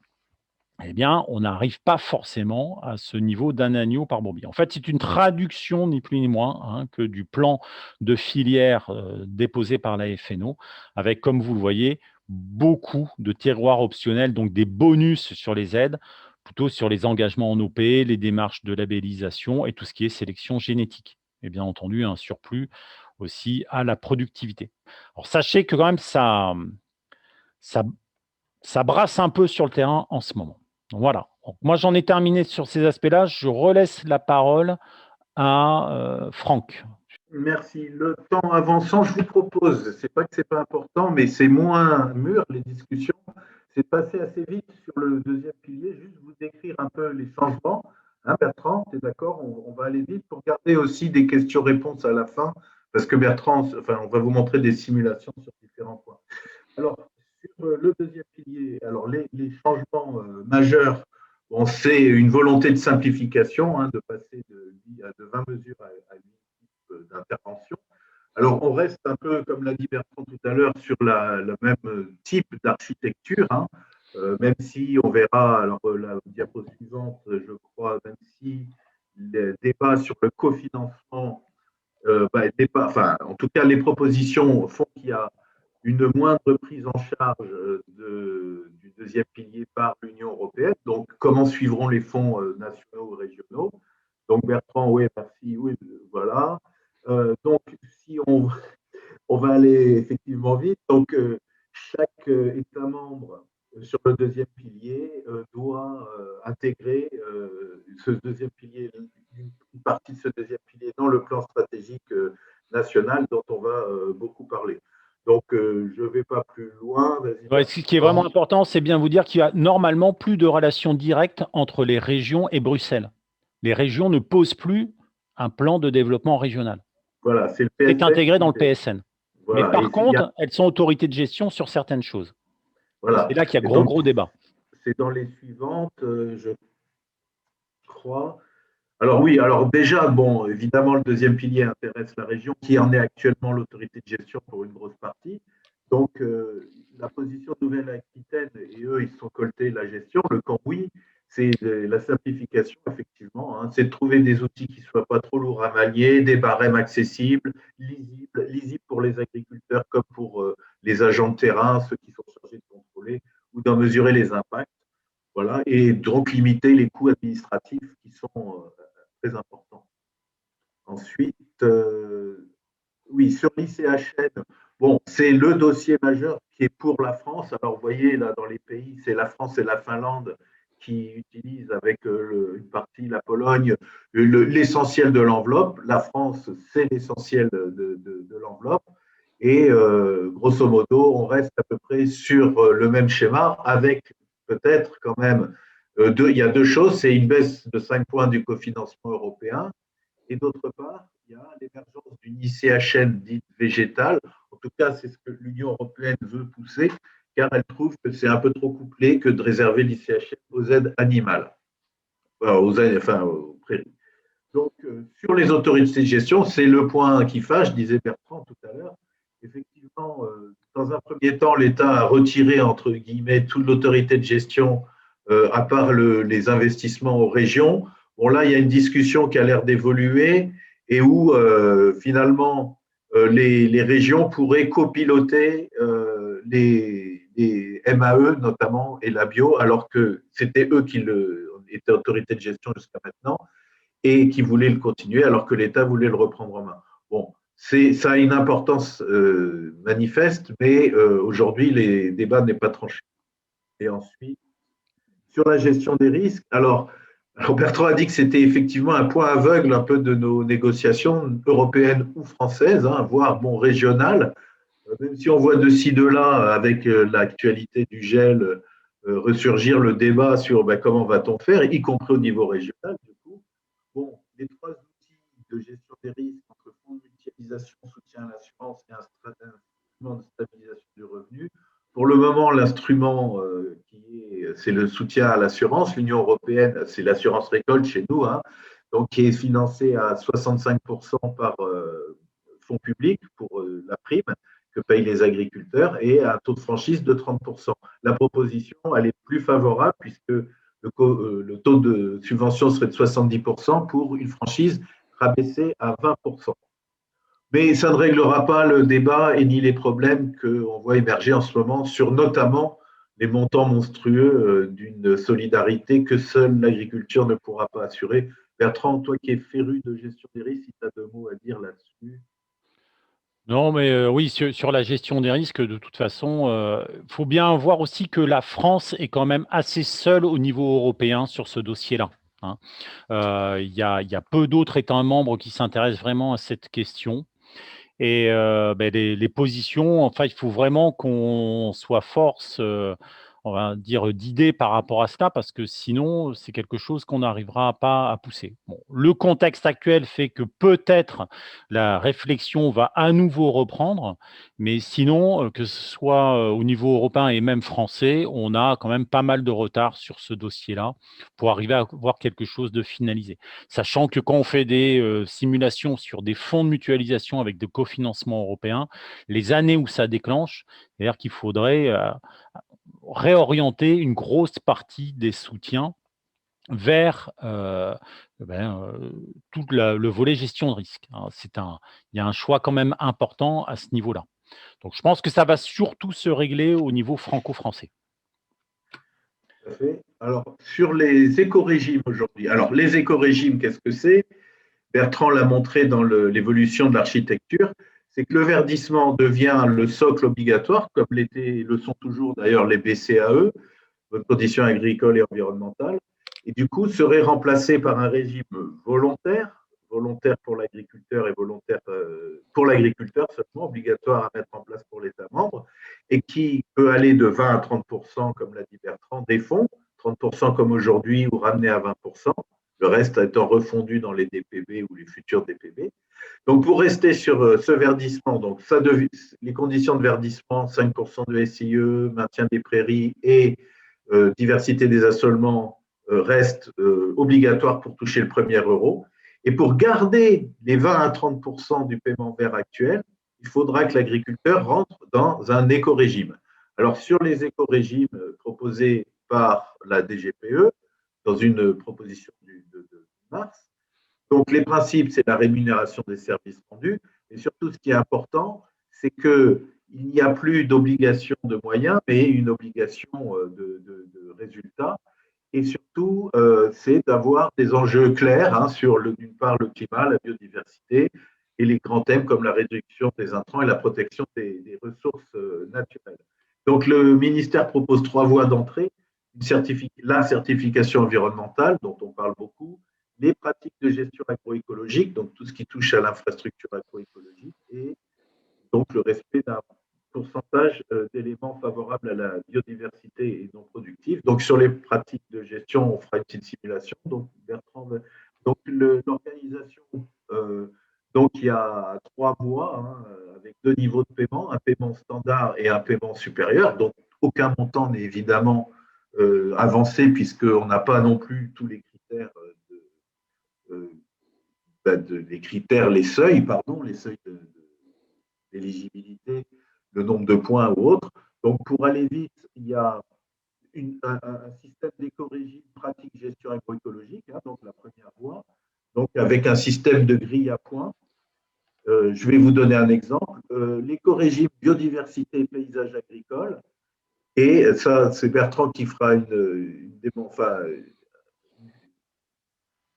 Speaker 1: eh bien, on n'arrive pas forcément à ce niveau d'un agneau par brebis. En fait, c'est une traduction, ni plus ni moins, que du plan de filière déposé par la FNO, avec, comme vous le voyez, beaucoup de terroirs optionnels, donc des bonus sur les aides, plutôt sur les engagements en OP, les démarches de labellisation et tout ce qui est sélection génétique. Et bien entendu, un surplus aussi à la productivité. Alors, sachez que quand même, ça brasse un peu sur le terrain en ce moment. Voilà. Donc, moi, j'en ai terminé sur ces aspects-là. Je relaisse la parole à Franck.
Speaker 2: Merci. Le temps avançant, je vous propose, c'est pas que c'est pas important, mais c'est moins mûr les discussions, c'est de passer assez vite sur le deuxième pilier, juste vous décrire un peu les changements. Hein, Bertrand, tu es d'accord? On va aller vite pour garder aussi des questions-réponses à la fin, parce que Bertrand, enfin, on va vous montrer des simulations sur différents points. Alors, sur le deuxième pilier, alors les changements majeurs, bon, c'est une volonté de simplification, hein, de passer de 20 mesures à 8 types d'intervention. Alors, on reste un peu, comme l'a dit Bertrand tout à l'heure, sur le même type d'architecture, hein, même si on verra, alors la diapo suivante, je crois, même si les débats sur le cofinancement, enfin, en tout cas, les propositions font qu'il y a une moindre prise en charge du deuxième pilier par l'Union européenne. Donc, comment suivront les fonds nationaux ou régionaux? Donc, Bertrand, oui, merci, oui, voilà. Donc, si on va aller effectivement vite, donc chaque État membre sur le deuxième pilier doit intégrer ce deuxième pilier, une partie de ce deuxième pilier dans le plan stratégique national dont on va beaucoup parler. Donc, je ne vais pas plus loin. Vas-y,
Speaker 1: Ouais, ce qui est vraiment important, c'est bien vous dire qu'il y a normalement plus de relations directes entre les régions et Bruxelles. Les régions ne posent plus un plan de développement régional.
Speaker 2: voilà, c'est le
Speaker 1: C'est
Speaker 2: PSN
Speaker 1: intégré
Speaker 2: qui
Speaker 1: dans le
Speaker 2: fait.
Speaker 1: PSN. Mais
Speaker 2: Voilà, et
Speaker 1: par
Speaker 2: il y a,
Speaker 1: contre, elles sont autorités de gestion sur certaines choses. Et
Speaker 2: voilà.
Speaker 1: c'est là qu'il y a
Speaker 2: Et
Speaker 1: gros,
Speaker 2: donc,
Speaker 1: gros débat.
Speaker 2: c'est dans les suivantes, je crois. Alors oui, alors déjà, bon, évidemment, le deuxième pilier intéresse la région, qui en est actuellement l'autorité de gestion pour une grosse partie. Donc, la position de Nouvelle-Aquitaine, et eux, ils sont coltés la gestion. Le cambouis, c'est la simplification, effectivement. Hein, c'est de trouver des outils qui ne soient pas trop lourds à manier, des barèmes accessibles, lisibles pour les agriculteurs comme pour les agents de terrain, ceux qui sont chargés de contrôler ou d'en mesurer les impacts. Voilà, et donc limiter les coûts administratifs qui sont très importants. Ensuite, oui, sur l'ICHN, bon, c'est le dossier majeur qui est pour la France. Alors, vous voyez, là, dans les pays, c'est la France et la Finlande qui utilisent avec une partie, la Pologne, l'essentiel de l'enveloppe. La France, c'est l'essentiel de l'enveloppe. Et grosso modo, on reste à peu près sur le même schéma, avec peut-être quand même, il y a deux choses. C'est une baisse de 5 points du cofinancement européen et d'autre part, il y a l'émergence d'une ICHN dite végétale. En tout cas, c'est ce que l'Union européenne veut pousser, car elle trouve que c'est un peu trop couplé que de réserver l'ICHN aux aides animales, aux prairies. Donc, sur les autorités de gestion, c'est le point qui fâche, disait Bertrand tout à l'heure. Effectivement, dans un premier temps, l'État a retiré, entre guillemets, toute l'autorité de gestion, à part les investissements aux régions. Bon, là, il y a une discussion qui a l'air d'évoluer et où, finalement, les régions pourraient copiloter les MAE, notamment, et la bio, alors que c'était eux qui étaient autorité de gestion jusqu'à maintenant et qui voulait le continuer alors que l'État voulait le reprendre en main. Bon, ça a une importance manifeste, mais aujourd'hui, les débats n'est pas tranché. Et ensuite, sur la gestion des risques, alors Bertrand a dit que c'était effectivement un point aveugle un peu de nos négociations européennes ou françaises, hein, voire bon, régionales. Même si on voit de ci, de là, avec l'actualité du gel, ressurgir le débat sur ben, comment va-t-on faire, y compris au niveau régional, du coup. Bon, les trois outils de gestion des risques entre fonds de mutualisation, soutien à l'assurance et instrument de stabilisation du revenu. Pour le moment, l'instrument c'est le soutien à l'assurance. L'Union européenne, c'est l'assurance récolte chez nous, hein, donc qui est financé à 65% par fonds publics pour la prime que payent les agriculteurs et un taux de franchise de 30%. La proposition, elle est plus favorable puisque le taux de subvention serait de 70% pour une franchise rabaissée à 20%. Mais ça ne réglera pas le débat et ni les problèmes qu'on voit émerger en ce moment sur notamment les montants monstrueux d'une solidarité que seule l'agriculture ne pourra pas assurer. Bertrand, toi qui es féru de gestion des risques, si tu as deux mots à dire là-dessus.
Speaker 1: Non, mais oui, sur la gestion des risques, de toute façon, il faut bien voir aussi que la France est quand même assez seule au niveau européen sur ce dossier-là, hein. Il y a peu d'autres États membres qui s'intéressent vraiment à cette question. Et ben, les positions, enfin, il faut vraiment qu'on soit force, on va dire, d'idées par rapport à cela, parce que sinon, c'est quelque chose qu'on n'arrivera pas à pousser. Bon, le contexte actuel fait que peut-être la réflexion va à nouveau reprendre, mais sinon, que ce soit au niveau européen et même français, on a quand même pas mal de retard sur ce dossier-là pour arriver à avoir quelque chose de finalisé. Sachant que quand on fait des simulations sur des fonds de mutualisation avec de cofinancement européen, les années où ça déclenche, c'est-à-dire qu'il faudrait réorienter une grosse partie des soutiens vers tout le volet gestion de risque, hein. Il y a un choix quand même important à ce niveau-là. Donc je pense que ça va surtout se régler au niveau franco-français.
Speaker 2: Tout à fait. Alors, sur les éco-régimes aujourd'hui, alors les éco-régimes, qu'est-ce que c'est? Bertrand l'a montré dans l'évolution de l'architecture, c'est que le verdissement devient le socle obligatoire, comme le sont toujours d'ailleurs les BCAE, bonnes conditions agricoles et environnementales, et du coup serait remplacé par un régime volontaire, volontaire pour l'agriculteur et volontaire pour l'agriculteur seulement, obligatoire à mettre en place pour l'État membre, et qui peut aller de 20 à 30%, comme l'a dit Bertrand, des fonds, 30% comme aujourd'hui ou ramené à 20%, le reste étant refondu dans les DPB ou les futurs DPB. Donc, pour rester sur ce verdissement, donc les conditions de verdissement, 5% de SIE, maintien des prairies et diversité des assolements restent obligatoires pour toucher le premier euro. Et pour garder les 20 à 30% du paiement vert actuel, il faudra que l'agriculteur rentre dans un éco-régime. Alors, sur les éco-régimes proposés par la DGPE, dans une proposition de mars, donc, les principes, c'est la rémunération des services rendus. Et surtout, ce qui est important, c'est qu'il n'y a plus d'obligation de moyens, mais une obligation de résultats. Et surtout, c'est d'avoir des enjeux clairs sur, d'une part, le climat, la biodiversité et les grands thèmes comme la réduction des intrants et la protection des ressources naturelles. Donc, le ministère propose 3 voies d'entrée. La certification environnementale, dont on parle beaucoup, les pratiques de gestion agroécologique, donc tout ce qui touche à l'infrastructure agroécologique, et donc le respect d'un pourcentage d'éléments favorables à la biodiversité et non productifs. Donc sur les pratiques de gestion, on fera une petite simulation. Donc Bertrand, donc l'organisation, donc il y a 3 voies avec 2 niveaux de paiement, un paiement standard et un paiement supérieur. Donc aucun montant n'est évidemment avancé puisqu'on n'a pas non plus tous les critères les critères, les seuils d'éligibilité, le nombre de points ou autre. Donc, pour aller vite, il y a un système d'éco-régime pratique gestion agroécologique, donc la première voie, donc avec un système de grille à points. Je vais vous donner un exemple. L'éco-régime biodiversité et paysage agricole, et ça, c'est Bertrand qui fera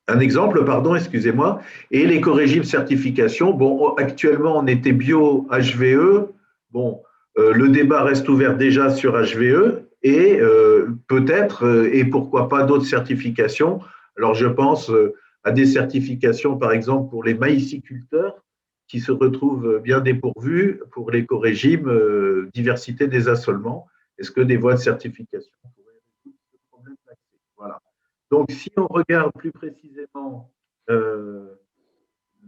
Speaker 2: un exemple, pardon, excusez-moi, et l'éco-régime certification. Bon, actuellement, on était bio HVE. Bon, le débat reste ouvert déjà sur HVE et peut-être, et pourquoi pas d'autres certifications. Alors, je pense à des certifications, par exemple, pour les maïsiculteurs qui se retrouvent bien dépourvus pour l'éco-régime diversité des assolements. Est-ce que des voies de certification pourraient résoudre ce problème d'accès? Voilà. Donc, si on regarde plus précisément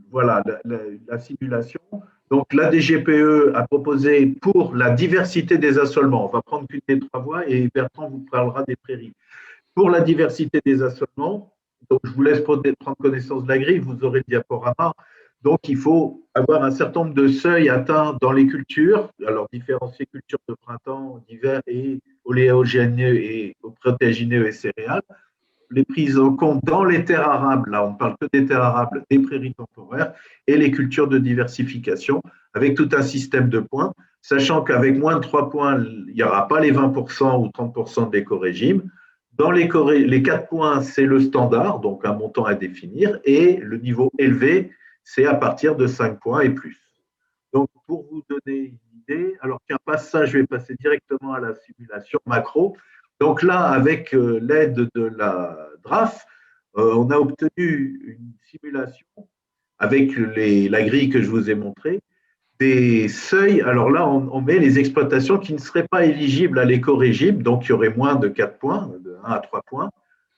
Speaker 2: voilà, la simulation, donc la DGPE a proposé pour la diversité des assolements, on va prendre qu'une des 3 voies et Bertrand vous parlera des prairies. Pour la diversité des assolements, donc je vous laisse prendre connaissance de la grille, vous aurez le diaporama. Donc, il faut avoir un certain nombre de seuils atteints dans les cultures, alors différencier cultures de printemps, d'hiver et oléagineux et protéagineux et céréales. Les prises en compte dans les terres arables, là on ne parle que des terres arables, des prairies temporaires et les cultures de diversification avec tout un système de points, sachant qu'avec moins de 3 points, il n'y aura pas les 20% ou 30% de l'éco-régime. Dans les 4 points, c'est le standard, donc un montant à définir, et le niveau élevé, c'est à partir de 5 points et plus. Donc, pour vous donner une idée, alors tiens, pas ça, je vais passer directement à la simulation macro. Donc là, avec l'aide de la DRAF, on a obtenu une simulation avec la grille que je vous ai montrée, des seuils. Alors là, on met les exploitations qui ne seraient pas éligibles à l'éco-régime, donc il y aurait moins de 4 points, de 1 à 3 points,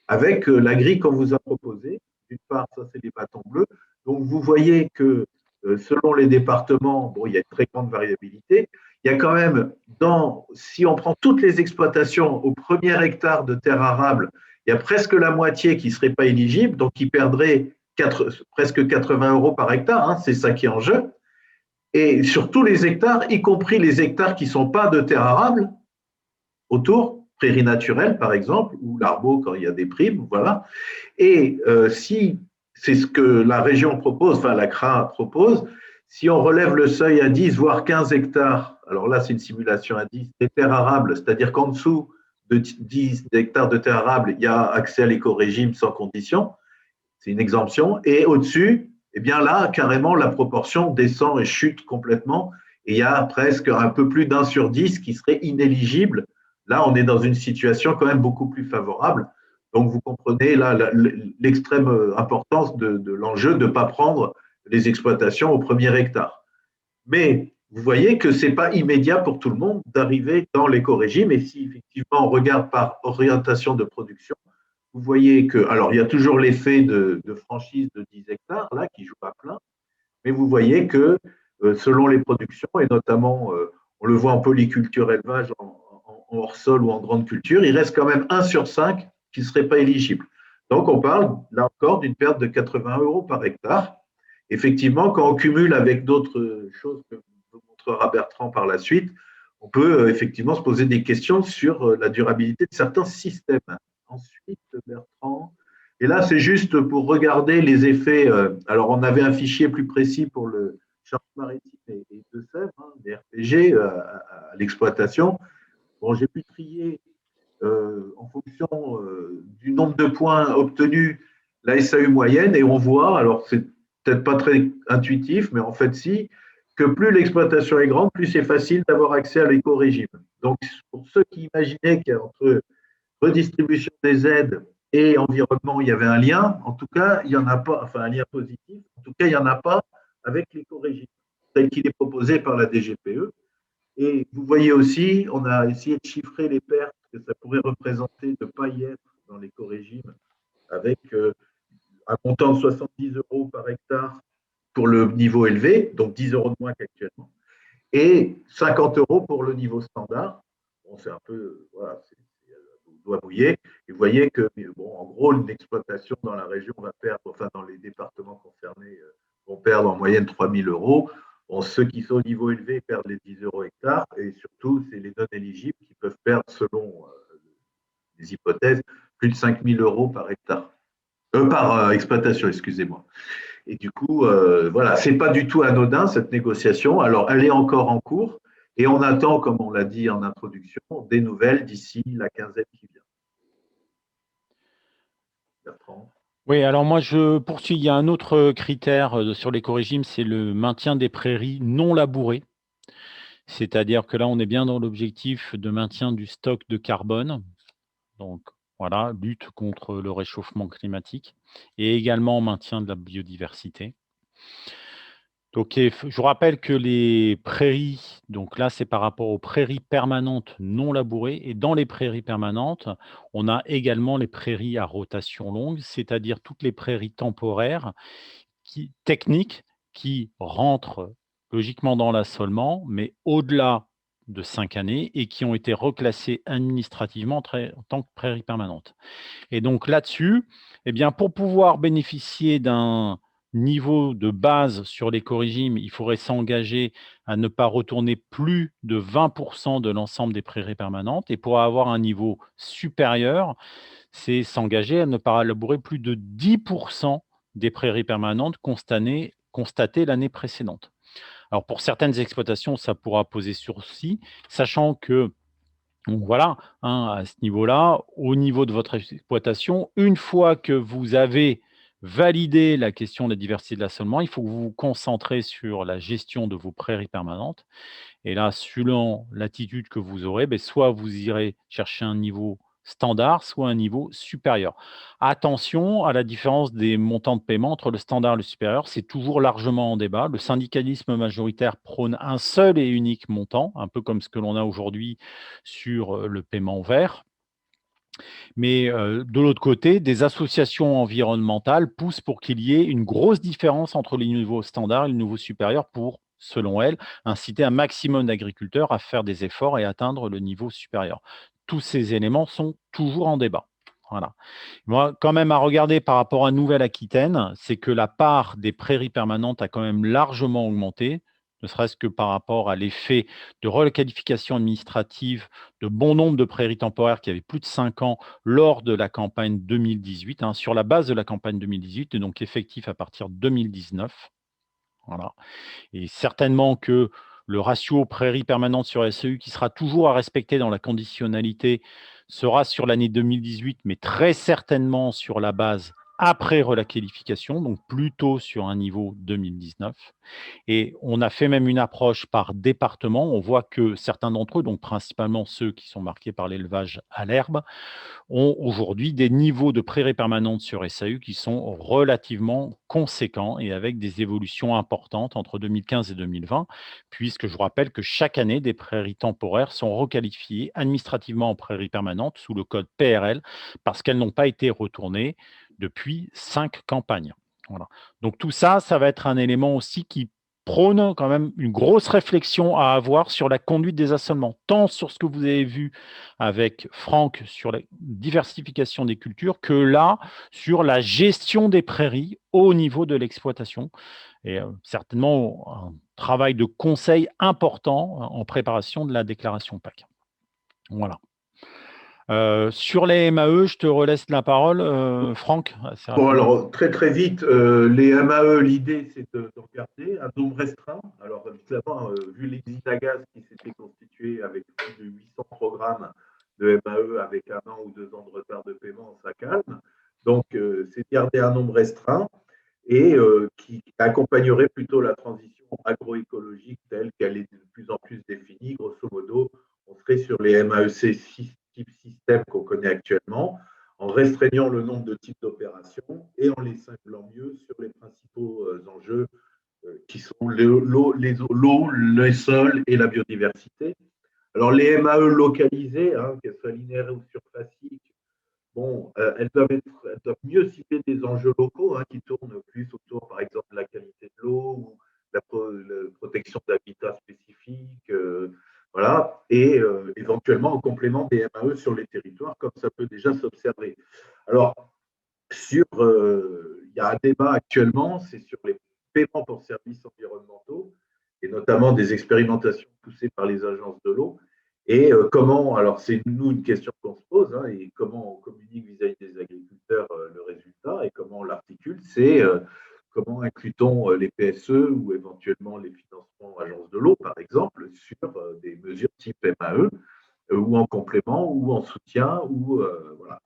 Speaker 2: avec la grille qu'on vous a proposée. D'une part, ça c'est des bâtons bleus. Donc vous voyez que selon les départements, bon, il y a une très grande variabilité. Il y a quand même, si on prend toutes les exploitations au premier hectare de terre arable, il y a presque la moitié qui ne serait pas éligible, donc qui perdrait presque 80 € par hectare, c'est ça qui est en jeu. Et sur tous les hectares, y compris les hectares qui ne sont pas de terre arable, autour, prairies naturelles par exemple, ou l'arbo quand il y a des primes, voilà. Et si c'est ce que la région propose, enfin la CRA propose, Si on relève le seuil à 10, voire 15 hectares, alors là, c'est une simulation à 10, des terres arables, c'est-à-dire qu'en dessous de 10 hectares de terres arables, il y a accès à l'éco-régime sans condition, c'est une exemption, et au-dessus, eh bien là, carrément, la proportion descend et chute complètement, et il y a presque un peu plus d'un sur 10 qui serait inéligible. Là, on est dans une situation quand même beaucoup plus favorable. Donc, vous comprenez là l'extrême importance de l'enjeu de ne pas prendre les exploitations au premier hectare. Mais vous voyez que ce n'est pas immédiat pour tout le monde d'arriver dans l'éco-régime. Et si effectivement on regarde par orientation de production, vous voyez que, alors il y a toujours l'effet de franchise de 10 hectares, là, qui joue à plein, mais vous voyez que selon les productions, et notamment, on le voit en polyculture élevage, en hors-sol ou en grande culture, il reste quand même 1 sur 5 qui ne serait pas éligible. Donc on parle, là encore, d'une perte de 80 € par hectare. Effectivement, quand on cumule avec d'autres choses que vous montrera Bertrand par la suite, on peut effectivement se poser des questions sur la durabilité de certains systèmes. Ensuite, Bertrand, et là, c'est juste pour regarder les effets. Alors, on avait un fichier plus précis pour le Charente-Maritime et Deux-Sèvres, des RPG à l'exploitation. Bon, j'ai pu trier en fonction du nombre de points obtenus la SAU moyenne et on voit, alors c'est peut-être pas très intuitif, mais en fait si, que plus l'exploitation est grande, plus c'est facile d'avoir accès à l'éco-régime. Donc pour ceux qui imaginaient qu'entre redistribution des aides et environnement, il y avait un lien, en tout cas, il n'y en a pas, enfin un lien positif, en tout cas, il n'y en a pas avec l'éco-régime, tel qu'il est proposé par la DGPE. Et vous voyez aussi, on a essayé de chiffrer les pertes que ça pourrait représenter de ne pas y être dans l'éco-régime, avec un montant de 70 € par hectare pour le niveau élevé, donc 10 € de moins qu'actuellement, et 50 € pour le niveau standard. Bon, c'est un peu, voilà, c'est doigt mouillé. Et vous voyez que, bon, en gros, une exploitation dans la région va perdre, enfin, dans les départements concernés, vont perdre en moyenne 3 000 €. Bon, ceux qui sont au niveau élevé perdent les 10 € hectare, et surtout, c'est les non éligibles qui peuvent perdre, selon les hypothèses, plus de 5 000 € par hectare. Par exploitation, excusez-moi. Et du coup, voilà, c'est pas du tout anodin cette négociation. Alors, elle est encore en cours et on attend, comme on l'a dit en introduction, des nouvelles d'ici la quinzaine qui vient. Bertrand.
Speaker 1: Oui, alors moi je poursuis. Il y a un autre critère sur l'écorégime, c'est le maintien des prairies non labourées. C'est-à-dire que là, on est bien dans l'objectif de maintien du stock de carbone. Donc voilà, lutte contre le réchauffement climatique et également maintien de la biodiversité. Donc, je vous rappelle que les prairies, donc là, c'est par rapport aux prairies permanentes non labourées. Et dans les prairies permanentes, on a également les prairies à rotation longue, c'est-à-dire toutes les prairies temporaires techniques qui rentrent logiquement dans l'assolement, mais au-delà de 5 années et qui ont été reclassées administrativement en tant que prairies permanentes. Et donc là-dessus, eh bien, pour pouvoir bénéficier d'un niveau de base sur l'écorégime, il faudrait s'engager à ne pas retourner plus de 20 de l'ensemble des prairies permanentes. Et pour avoir un niveau supérieur, c'est s'engager à ne pas labourer plus de 10 des prairies permanentes constatées l'année précédente. Alors pour certaines exploitations, ça pourra poser sourcil, sachant que donc voilà, à ce niveau-là, au niveau de votre exploitation, une fois que vous avez validé la question de la diversité de l'assolement, il faut que vous vous concentrez sur la gestion de vos prairies permanentes. Et là, selon l'attitude que vous aurez, soit vous irez chercher un niveau standard, soit un niveau supérieur. Attention à la différence des montants de paiement entre le standard et le supérieur, c'est toujours largement en débat. Le syndicalisme majoritaire prône un seul et unique montant, un peu comme ce que l'on a aujourd'hui sur le paiement vert. Mais de l'autre côté, des associations environnementales poussent pour qu'il y ait une grosse différence entre les niveaux standards et le niveau supérieur pour, selon elles, inciter un maximum d'agriculteurs à faire des efforts et atteindre le niveau supérieur. Tous ces éléments sont toujours en débat. Voilà. Moi, quand même, à regarder par rapport à Nouvelle-Aquitaine, c'est que la part des prairies permanentes a quand même largement augmenté, ne serait-ce que par rapport à l'effet de requalification administrative de bon nombre de prairies temporaires qui avaient plus de 5 ans lors de la campagne 2018, sur la base de la campagne 2018, et donc effectif à partir de 2019. Voilà. Et certainement que le ratio prairies permanentes sur SCU, qui sera toujours à respecter dans la conditionnalité, sera sur l'année 2018, mais très certainement sur la base après relaqualification, donc plutôt sur un niveau 2019. Et on a fait même une approche par département. On voit que certains d'entre eux, donc principalement ceux qui sont marqués par l'élevage à l'herbe, ont aujourd'hui des niveaux de prairies permanentes sur SAU qui sont relativement conséquents et avec des évolutions importantes entre 2015 et 2020, puisque je vous rappelle que chaque année, des prairies temporaires sont requalifiées administrativement en prairies permanentes sous le code PRL parce qu'elles n'ont pas été retournées depuis 5 campagnes. Voilà. Donc tout ça, ça va être un élément aussi qui prône quand même une grosse réflexion à avoir sur la conduite des assolements, tant sur ce que vous avez vu avec Franck sur la diversification des cultures que là, sur la gestion des prairies au niveau de l'exploitation. Et certainement un travail de conseil important en préparation de la déclaration PAC. Voilà. Sur les MAE, je te relaisse la parole, Franck, assez
Speaker 2: Bon,
Speaker 1: rapidement.
Speaker 2: alors, très très vite, les MAE, l'idée, c'est de regarder un nombre restreint. Alors, évidemment, vu l'exit à gaz qui s'était constitué avec plus de 800 programmes de MAE avec 1 an ou 2 ans de retard de paiement, ça calme. Donc, c'est de garder un nombre restreint et qui accompagnerait plutôt la transition agroécologique telle qu'elle est de plus en plus définie. Grosso modo, on serait sur les MAEC type système qu'on connaît actuellement, en restreignant le nombre de types d'opérations et en les ciblant mieux sur les principaux enjeux qui sont l'eau, les sols et la biodiversité. Alors les MAE localisées, hein, qu'elles soient linéaires ou surfaciques, bon, elles doivent mieux cibler des enjeux locaux hein, qui tournent plus autour, par exemple, de la qualité de l'eau ou la protection d'habitats spécifiques, voilà, et éventuellement en complément des MAE sur les territoires, comme ça peut déjà s'observer. Alors, il y a un débat actuellement, c'est sur les paiements pour services environnementaux, et notamment des expérimentations poussées par les agences de l'eau. Et comment, alors c'est nous une question qu'on se pose, hein, et comment on communique vis-à-vis des agriculteurs le résultat et comment on l'articule, c'est comment inclut-on les PSE ou éventuellement les financements agences de l'eau, par exemple, sur des mesures type MAE, ou en complément, ou en soutien, ou voilà.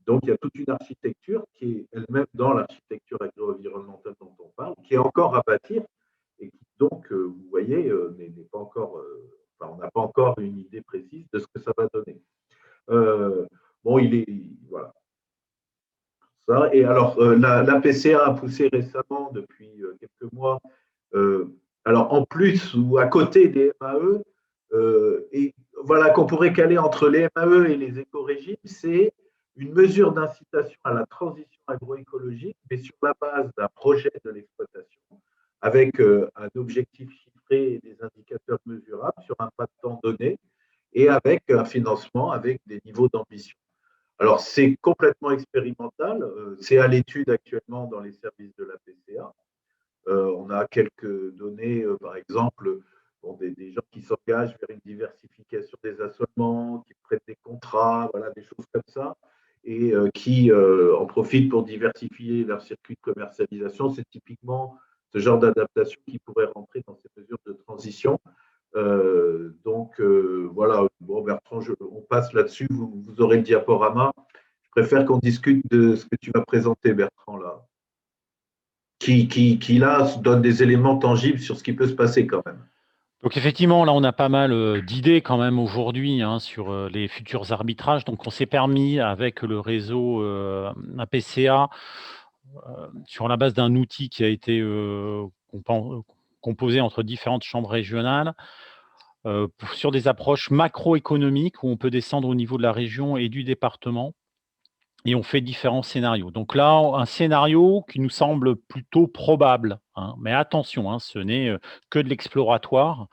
Speaker 2: Donc, il y a toute une architecture qui est elle-même dans l'architecture agro-environnementale dont on parle, qui est encore à bâtir et qui, donc, vous voyez, n'est pas encore, enfin, on n'a pas encore une idée précise de ce que ça va donner. Bon, voilà. Ça. Et alors, la PCA a poussé récemment, depuis quelques mois, euh, alors en plus ou à côté des MAE, et voilà qu'on pourrait caler entre les MAE et les éco-régimes, c'est une mesure d'incitation à la transition agroécologique, mais sur la base d'un projet de l'exploitation, avec un objectif chiffré et des indicateurs mesurables sur un pas de temps donné, et avec un financement avec des niveaux d'ambition. Alors, c'est complètement expérimental, c'est à l'étude actuellement dans les services de la PCA. On a quelques données, par exemple, bon, des gens qui s'engagent vers une diversification des assolements, qui prêtent des contrats, voilà, des choses comme ça, et qui en profitent pour diversifier leur circuit de commercialisation. C'est typiquement ce genre d'adaptation qui pourrait rentrer dans ces mesures de transition. Donc, voilà, bon, Bertrand, on passe là-dessus, vous aurez le diaporama. Je préfère qu'on discute de ce que tu vas présenter, Bertrand, là qui là donne des éléments tangibles sur ce qui peut se passer quand même.
Speaker 1: Donc effectivement, là, on a pas mal d'idées quand même aujourd'hui hein, sur les futurs arbitrages. Donc on s'est permis avec le réseau APCA, sur la base d'un outil qui a été composé entre différentes chambres régionales, sur des approches macroéconomiques où on peut descendre au niveau de la région et du département. Et on fait différents scénarios. Donc là, un scénario qui nous semble plutôt probable, hein, mais attention, hein, ce n'est que de l'exploratoire.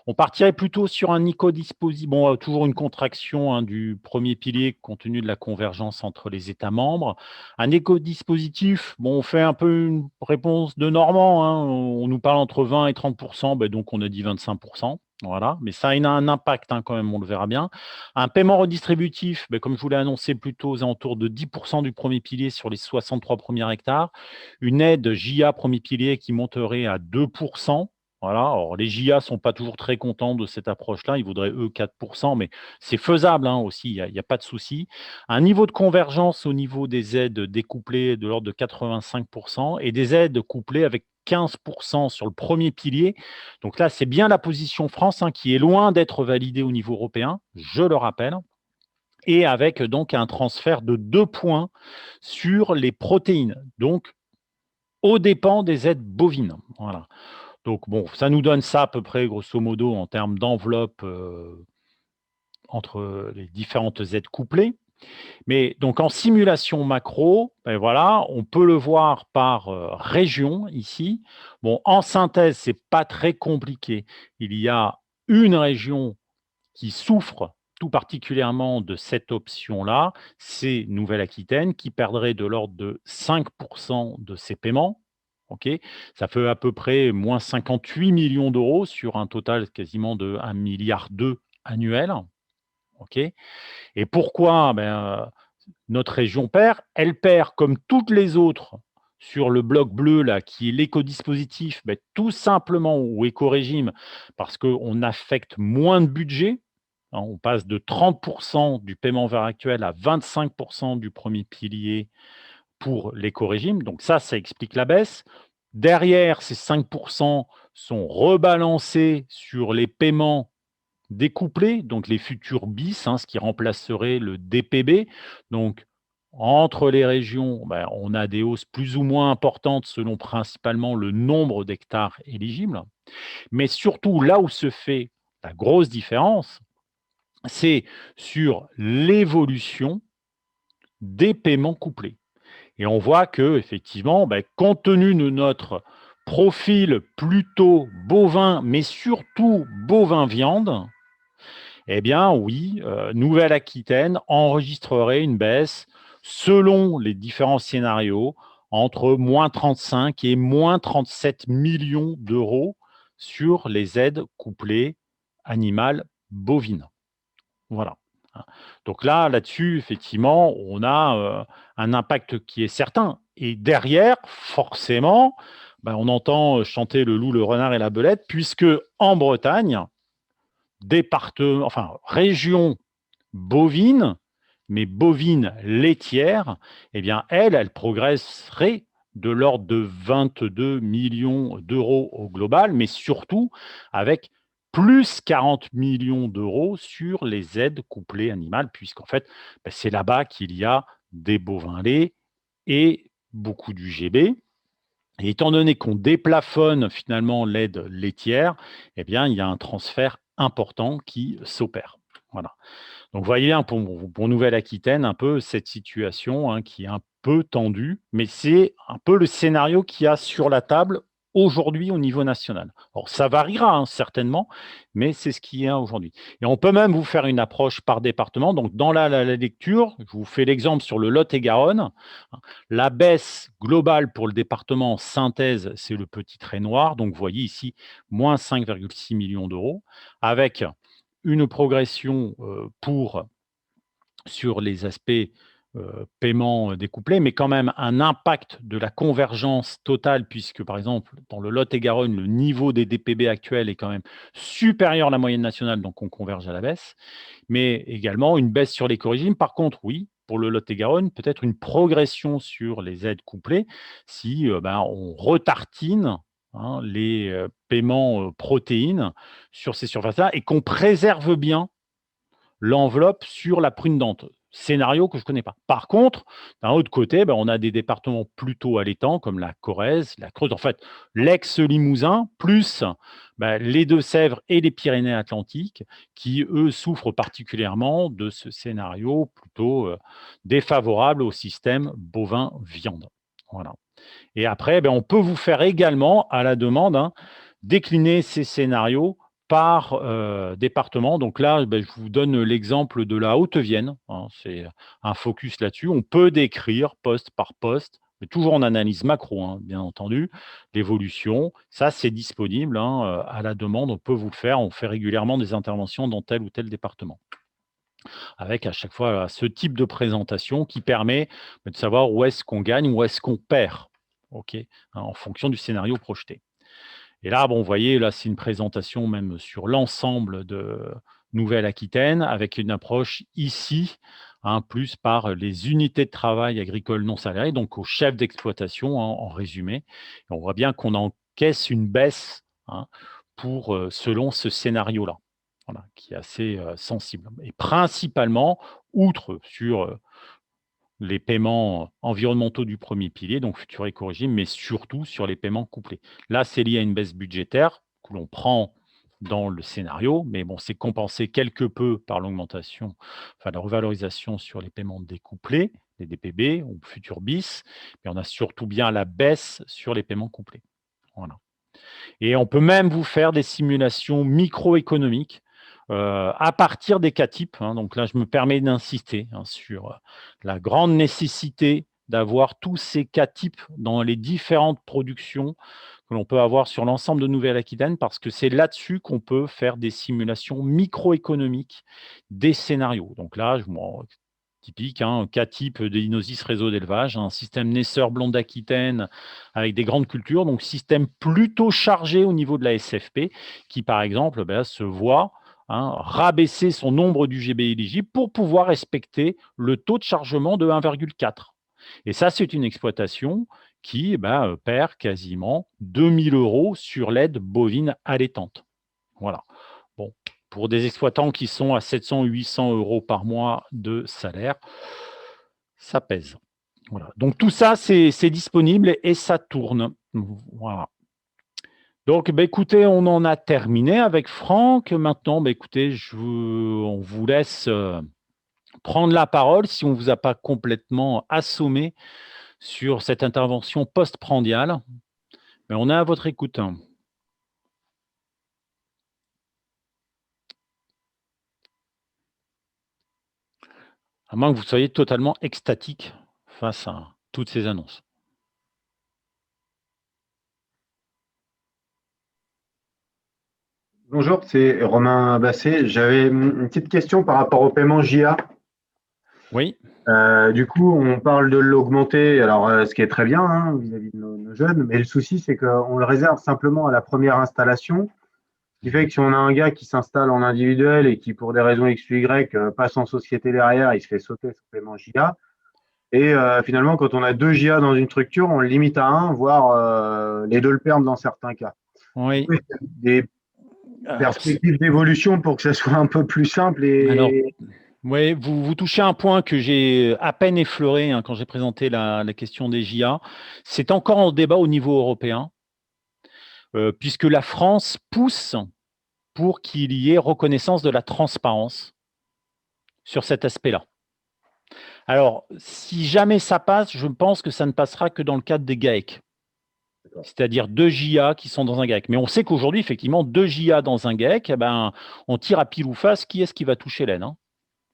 Speaker 1: On partirait plutôt sur un éco-dispositif, bon, toujours une contraction hein, du premier pilier compte tenu de la convergence entre les États membres. Un éco-dispositif, bon, on fait un peu une réponse de Normand, hein, on nous parle entre 20 et 30%, ben donc on a dit 25%. Voilà, mais ça a un impact quand même, on le verra bien. Un paiement redistributif, comme je vous l'ai annoncé plus tôt, aux alentours de 10% du premier pilier sur les 63 premiers hectares. Une aide JA premier pilier qui monterait à 2%. Voilà, alors les JA ne sont pas toujours très contents de cette approche-là, ils voudraient eux 4%, mais c'est faisable aussi, il y a pas de souci. Un niveau de convergence au niveau des aides découplées de l'ordre de 85% et des aides couplées avec 15% sur le premier pilier. Donc là, c'est bien la position France qui est loin d'être validée au niveau européen, je le rappelle, et avec donc un transfert de 2 points sur les protéines, donc aux dépens des aides bovines. Voilà. Donc bon, ça nous donne ça à peu près, grosso modo, en termes d'enveloppe entre les différentes aides couplées. Mais donc en simulation macro, voilà, on peut le voir par région ici. Bon, en synthèse, c'est pas très compliqué. Il y a une région qui souffre tout particulièrement de cette option-là, c'est Nouvelle-Aquitaine qui perdrait de l'ordre de 5% de ses paiements. Ok, ça fait à peu près moins 58 millions d'euros sur un total quasiment de 1,2 milliard annuel. Ok, et pourquoi notre région perd? Elle perd comme toutes les autres sur le bloc bleu, là, qui est l'écodispositif, tout simplement, ou éco-régime, parce qu'on affecte moins de budget. On passe de 30% du paiement vert actuel à 25% du premier pilier pour l'éco-régime. Donc ça explique la baisse. Derrière, ces 5% sont rebalancés sur les paiements découplés, donc les futurs BIS, ce qui remplacerait le DPB. Donc, entre les régions, on a des hausses plus ou moins importantes selon principalement le nombre d'hectares éligibles. Mais surtout, là où se fait la grosse différence, c'est sur l'évolution des paiements couplés. Et on voit que, effectivement, compte tenu de notre profil plutôt bovin, mais surtout bovin-viande, eh bien oui, Nouvelle-Aquitaine enregistrerait une baisse selon les différents scénarios entre moins 35 et moins 37 millions d'euros sur les aides couplées animales bovines. Voilà. Donc là-dessus, effectivement, on a un impact qui est certain. Et derrière, forcément, on entend chanter le loup, le renard et la belette, puisque en Bretagne, région bovine, mais bovine laitière, eh bien, elle progresserait de l'ordre de 22 millions d'euros au global, mais surtout avec plus 40 millions d'euros sur les aides couplées animales, puisqu'en fait, c'est là-bas qu'il y a des bovins laits et beaucoup d'UGB. Et étant donné qu'on déplafonne finalement l'aide laitière, eh bien, il y a un transfert important qui s'opère. Voilà. Donc, vous voyez bien pour Nouvelle-Aquitaine, un peu cette situation qui est un peu tendue, mais c'est un peu le scénario qu'il y a sur la table aujourd'hui au niveau national. Alors, ça variera certainement, mais c'est ce qu'il y a aujourd'hui. Et on peut même vous faire une approche par département. Donc, dans la lecture, je vous fais l'exemple sur le Lot-et-Garonne. La baisse globale pour le département en synthèse, c'est le petit trait noir. Donc, vous voyez ici, moins 5,6 millions d'euros, avec une progression sur les aspects paiement découplés, mais quand même un impact de la convergence totale, puisque par exemple, dans le Lot-et-Garonne, le niveau des DPB actuel est quand même supérieur à la moyenne nationale, donc on converge à la baisse, mais également une baisse sur l'éco-régime. Par contre, oui, pour le Lot-et-Garonne, peut-être une progression sur les aides couplées si on retartine les paiements protéines sur ces surfaces-là et qu'on préserve bien l'enveloppe sur la prune dente. Scénario que je ne connais pas. Par contre, d'un autre côté, on a des départements plutôt allaitants comme la Corrèze, la Creuse, en fait, l'ex-Limousin, plus les Deux-Sèvres et les Pyrénées-Atlantiques, qui, eux, souffrent particulièrement de ce scénario plutôt défavorable au système bovin-viande. Voilà. Et après, on peut vous faire également, à la demande, décliner ces scénarios par département. Donc là, je vous donne l'exemple de la Haute-Vienne. C'est un focus là-dessus. On peut décrire poste par poste mais toujours en analyse macro, hein, bien entendu, l'évolution. Ça, c'est disponible hein, à la demande, on peut vous le faire. On fait régulièrement des interventions dans tel ou tel département, avec à chaque fois ce type de présentation qui permet de savoir où est-ce qu'on gagne, où est-ce qu'on perd, ok, hein, en fonction du scénario projeté. Et là, bon, vous voyez, là, c'est une présentation même sur l'ensemble de Nouvelle-Aquitaine, avec une approche ici, hein, plus par les unités de travail agricoles non salariées, donc aux chefs d'exploitation, hein, en résumé. Et on voit bien qu'on encaisse une baisse hein, selon ce scénario-là, voilà, qui est assez sensible. Et principalement, outre sur les paiements environnementaux du premier pilier, donc futur éco-régime, mais surtout sur les paiements couplés. Là, c'est lié à une baisse budgétaire que l'on prend dans le scénario, mais bon, c'est compensé quelque peu par l'augmentation, enfin la revalorisation sur les paiements découplés, les DPB ou futur bis, mais on a surtout bien la baisse sur les paiements couplés. Voilà. Et on peut même vous faire des simulations microéconomiques à partir des cas types, hein. Donc là, je me permets d'insister hein, sur la grande nécessité d'avoir tous ces cas types dans les différentes productions que l'on peut avoir sur l'ensemble de Nouvelle-Aquitaine, parce que c'est là-dessus qu'on peut faire des simulations microéconomiques des scénarios. Donc là, typique, hein, un cas type de Inosis réseau d'élevage, un système naisseur blond d'Aquitaine avec des grandes cultures, donc système plutôt chargé au niveau de la SFP, qui par exemple se voit hein, rabaisser son nombre d'UGB éligibles pour pouvoir respecter le taux de chargement de 1,4. Et ça, c'est une exploitation qui perd quasiment 2 000 € sur l'aide bovine allaitante. Voilà. Bon, pour des exploitants qui sont à 700 ou 800 € par mois de salaire, ça pèse. Voilà. Donc tout ça, c'est disponible et ça tourne. Voilà. Donc, écoutez, on en a terminé avec Franck. Maintenant, écoutez, on vous laisse prendre la parole si on ne vous a pas complètement assommé sur cette intervention post-prandiale. Mais on est à votre écoute. À moins que vous soyez totalement extatique face à toutes ces annonces.
Speaker 3: Bonjour, c'est Romain Basset. J'avais une petite question par rapport au paiement JA.
Speaker 1: Oui.
Speaker 3: Du coup, on parle de l'augmenter, alors ce qui est très bien hein, vis-à-vis de nos jeunes, mais le souci, c'est qu'on le réserve simplement à la première installation, ce qui fait que si on a un gars qui s'installe en individuel et qui, pour des raisons X ou Y, passe en société derrière, il se fait sauter son paiement JA. Et finalement, quand on a 2 JA dans une structure, on le limite à 1, voire les 2 le perdent dans certains cas.
Speaker 1: Oui.
Speaker 3: Des perspectives d'évolution pour que ça soit un peu plus simple et…
Speaker 1: Alors, oui, vous touchez un point que j'ai à peine effleuré hein, quand j'ai présenté la question des JA. C'est encore en débat au niveau européen, puisque la France pousse pour qu'il y ait reconnaissance de la transparence sur cet aspect-là. Alors, si jamais ça passe, je pense que ça ne passera que dans le cadre des GAEC, c'est-à-dire 2 JA qui sont dans un GAEC. Mais on sait qu'aujourd'hui, effectivement, 2 JA dans un GAEC, on tire à pile ou face qui est-ce qui va toucher l'aide hein.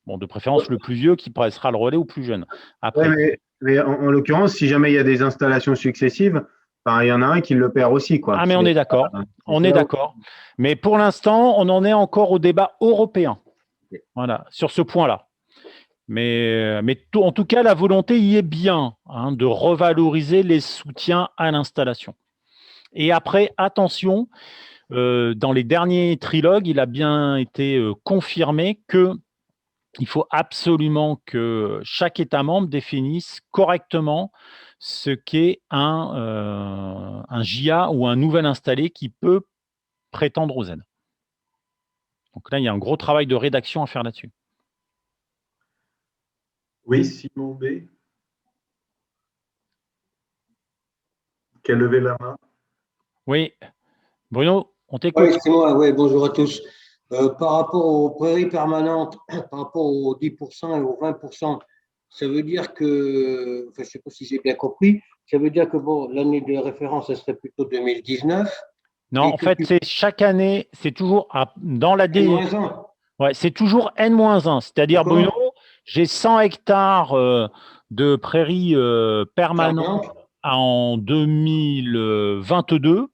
Speaker 1: Bon, de préférence, le plus vieux qui passera le relais au plus jeune. Après.
Speaker 3: Ouais, mais en l'occurrence, si jamais il y a des installations successives, il y en a un qui le perd aussi, quoi.
Speaker 1: Ah, mais on est d'accord. On est d'accord. Mais pour l'instant, on en est encore au débat européen. Voilà, sur ce point-là. Mais en tout cas, la volonté y est bien hein, de revaloriser les soutiens à l'installation. Et après, attention, dans les derniers trilogues, il a bien été confirmé qu'il faut absolument que chaque État membre définisse correctement ce qu'est un JA ou un nouvel installé qui peut prétendre aux aides. Donc là, il y a un gros travail de rédaction à faire là-dessus.
Speaker 2: Oui, Simon B. Qui a levé la main.
Speaker 1: Oui. Bruno, on t'écoute.
Speaker 4: Oui, c'est moi. Oui, bonjour à tous. Par rapport aux prairies permanentes, par rapport aux 10% et aux 20%, ça veut dire que, enfin, je ne sais pas si j'ai bien compris, ça veut dire que bon, l'année de référence, ça serait plutôt 2019.
Speaker 1: Non, en fait, c'est chaque année, c'est toujours dans la
Speaker 4: N-1.
Speaker 1: Ouais, c'est toujours N-1. C'est-à-dire, Bruno, J'ai 100 hectares de prairies permanentes en 2022.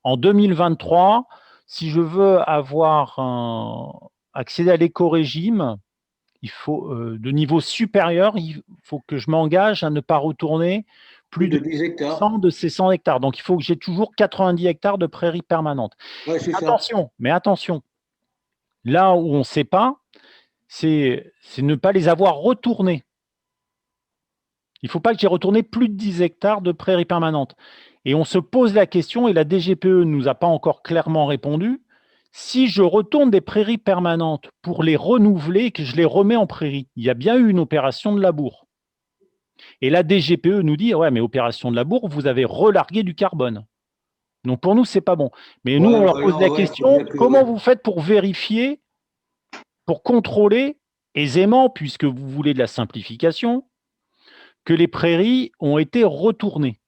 Speaker 1: En 2023, si je veux accéder à l'éco-régime, il faut de niveau supérieur, il faut que je m'engage à ne pas retourner plus de
Speaker 4: 10 hectares.
Speaker 1: 100 de ces 100 hectares. Donc, il faut que j'ai toujours 90 hectares de prairies permanentes.
Speaker 4: Ouais, c'est ça.
Speaker 1: Attention, là où on ne sait pas, c'est ne pas les avoir retournés. Il ne faut pas que j'ai retourné plus de 10 hectares de prairies permanentes. Et on se pose la question, et la DGPE ne nous a pas encore clairement répondu, si je retourne des prairies permanentes pour les renouveler et que je les remets en prairies, il y a bien eu une opération de labour. Et la DGPE nous dit, ouais, mais opération de labour, vous avez relargué du carbone. Donc pour nous, ce n'est pas bon. Mais nous, on leur pose la question, comment vous faites pour vérifier, pour contrôler aisément, puisque vous voulez de la simplification, que les prairies ont été retournées?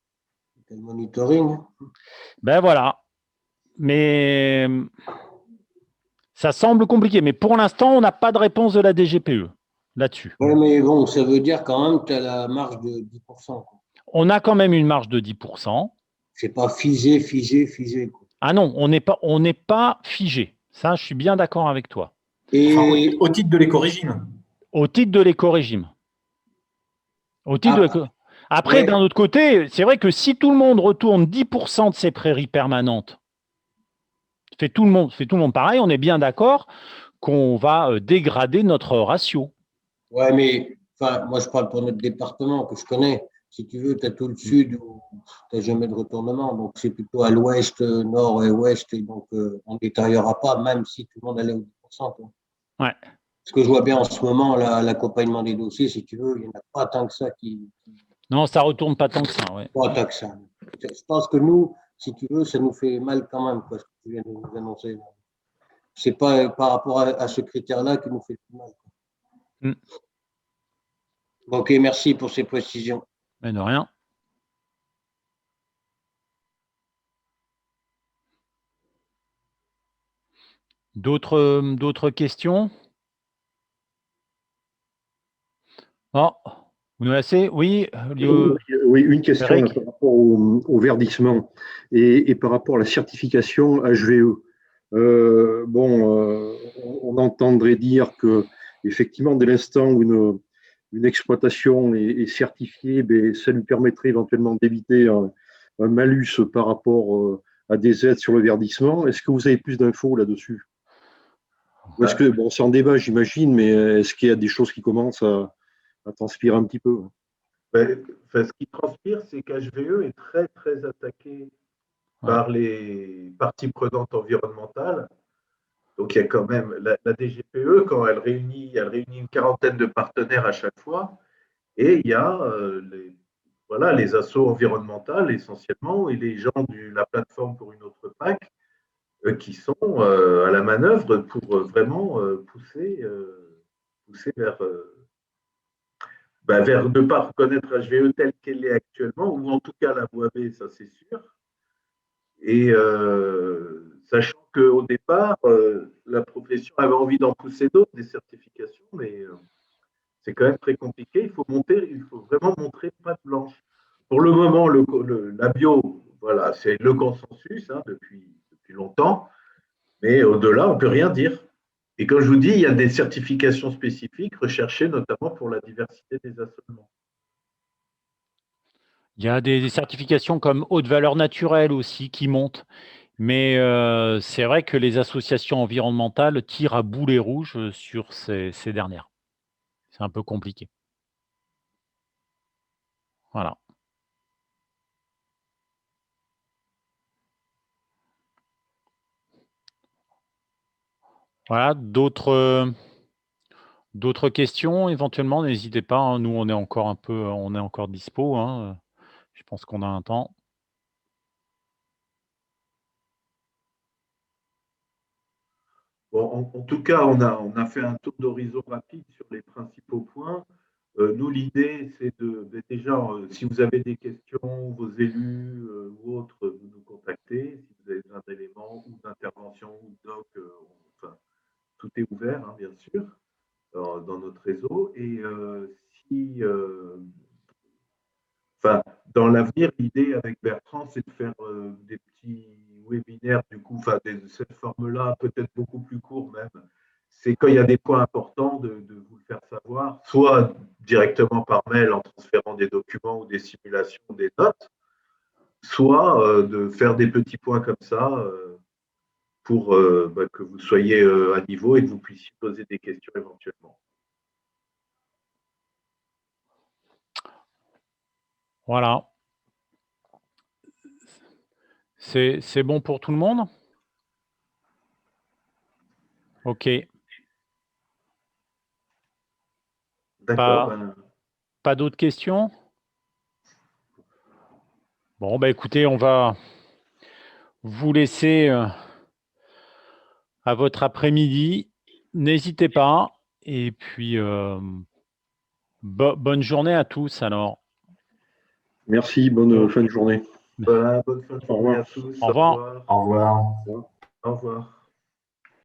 Speaker 4: Le monitoring.
Speaker 1: Ben voilà. Mais ça semble compliqué. Mais pour l'instant, on n'a pas de réponse de la DGPE là-dessus.
Speaker 4: Oui, mais bon, ça veut dire quand même que tu as la marge de 10%. Quoi.
Speaker 1: On a quand même une marge de 10%.
Speaker 4: C'est pas figé. Quoi.
Speaker 1: Ah non, on n'est pas figé. Ça, je suis bien d'accord avec toi.
Speaker 4: Et
Speaker 5: enfin, au titre de l'éco-régime.
Speaker 1: Au titre de l'éco-régime. Après, d'un autre côté, c'est vrai que si tout le monde retourne 10% de ses prairies permanentes, fait tout le monde pareil, on est bien d'accord qu'on va dégrader notre ratio.
Speaker 4: Ouais, mais enfin, moi, je parle pour notre département que je connais. Si tu veux, tu as tout le sud où tu n'as jamais de retournement. Donc, c'est plutôt à l'ouest, nord et ouest. Et donc, on ne détériorera pas, même si tout le monde allait au 10%. Quoi.
Speaker 1: Ouais.
Speaker 4: Ce que je vois bien en ce moment, l'accompagnement des dossiers, si tu veux, il n'y en a pas tant que ça qui.
Speaker 1: Non, ça ne retourne pas tant que ça. Ouais.
Speaker 4: Pas tant que ça. Je pense que nous, si tu veux, ça nous fait mal quand même, quoi, ce que tu viens de nous annoncer. Ce n'est pas par rapport à ce critère-là qui nous fait plus mal. Quoi. Ok, merci pour ces précisions.
Speaker 1: Mais de rien. D'autres questions? Oh, vous nous laissez? Oui,
Speaker 6: oui, une question par rapport au verdissement et par rapport à la certification HVE. On entendrait dire que effectivement, dès l'instant où une exploitation est certifiée, ben, ça lui permettrait éventuellement d'éviter un malus par rapport à des aides sur le verdissement. Est-ce que vous avez plus d'infos là-dessus? Est-ce que, bon, c'est en débat, j'imagine, mais est-ce qu'il y a des choses qui commencent à transpirer un petit peu?
Speaker 2: Ce qui transpire, c'est qu'HVE est très, très attaqué par les parties prenantes environnementales. Donc, il y a quand même la DGPE, quand elle réunit une quarantaine de partenaires à chaque fois, et il y a les assos environnementales essentiellement, et les gens de la plateforme pour une autre PAC qui sont à la manœuvre pour vraiment pousser vers ne pas reconnaître HVE telle qu'elle est actuellement, ou en tout cas la voie B, ça c'est sûr. Et sachant qu'au départ, la profession avait envie d'en pousser d'autres, des certifications, mais c'est quand même très compliqué. Il faut vraiment montrer patte blanche. Pour le moment, la bio, voilà, c'est le consensus depuis longtemps, mais au-delà, on ne peut rien dire. Et comme je vous dis, il y a des certifications spécifiques recherchées notamment pour la diversité des assolements.
Speaker 1: Il y a des certifications comme haute valeur naturelle aussi qui montent. Mais c'est vrai que les associations environnementales tirent à boulet rouge sur ces dernières. C'est un peu compliqué. Voilà. Voilà, d'autres questions éventuellement, n'hésitez pas. Hein, nous, on est encore dispo. Hein, je pense qu'on a un temps.
Speaker 2: Bon, en tout cas, on a fait un tour d'horizon rapide sur les principaux points. Nous, l'idée, c'est déjà, si vous avez des questions, vos élus ou autres, vous nous contactez. Si vous avez besoin d'éléments ou d'intervention ou de doc, enfin, tout est ouvert, hein, bien sûr. dans notre réseau. Et si, enfin, dans l'avenir, l'idée avec Bertrand, c'est de faire des petits webinaires, du coup, enfin, de cette forme-là, peut-être beaucoup plus court même. C'est quand il y a des points importants de vous le faire savoir, soit directement par mail en transférant des documents ou des simulations, des notes, soit de faire des petits points comme ça pour que vous soyez à niveau et que vous puissiez poser des questions éventuellement.
Speaker 1: Voilà. C'est bon pour tout le monde? OK.
Speaker 2: D'accord.
Speaker 1: Pas d'autres questions? Bon, bah écoutez, on va vous laisser à votre après-midi. N'hésitez pas. Et puis, bonne journée à tous alors.
Speaker 6: Merci, bonne fin de journée.
Speaker 2: Voilà, bonne fin de journée à tous.
Speaker 1: Au revoir.
Speaker 3: Au revoir.
Speaker 2: Au revoir.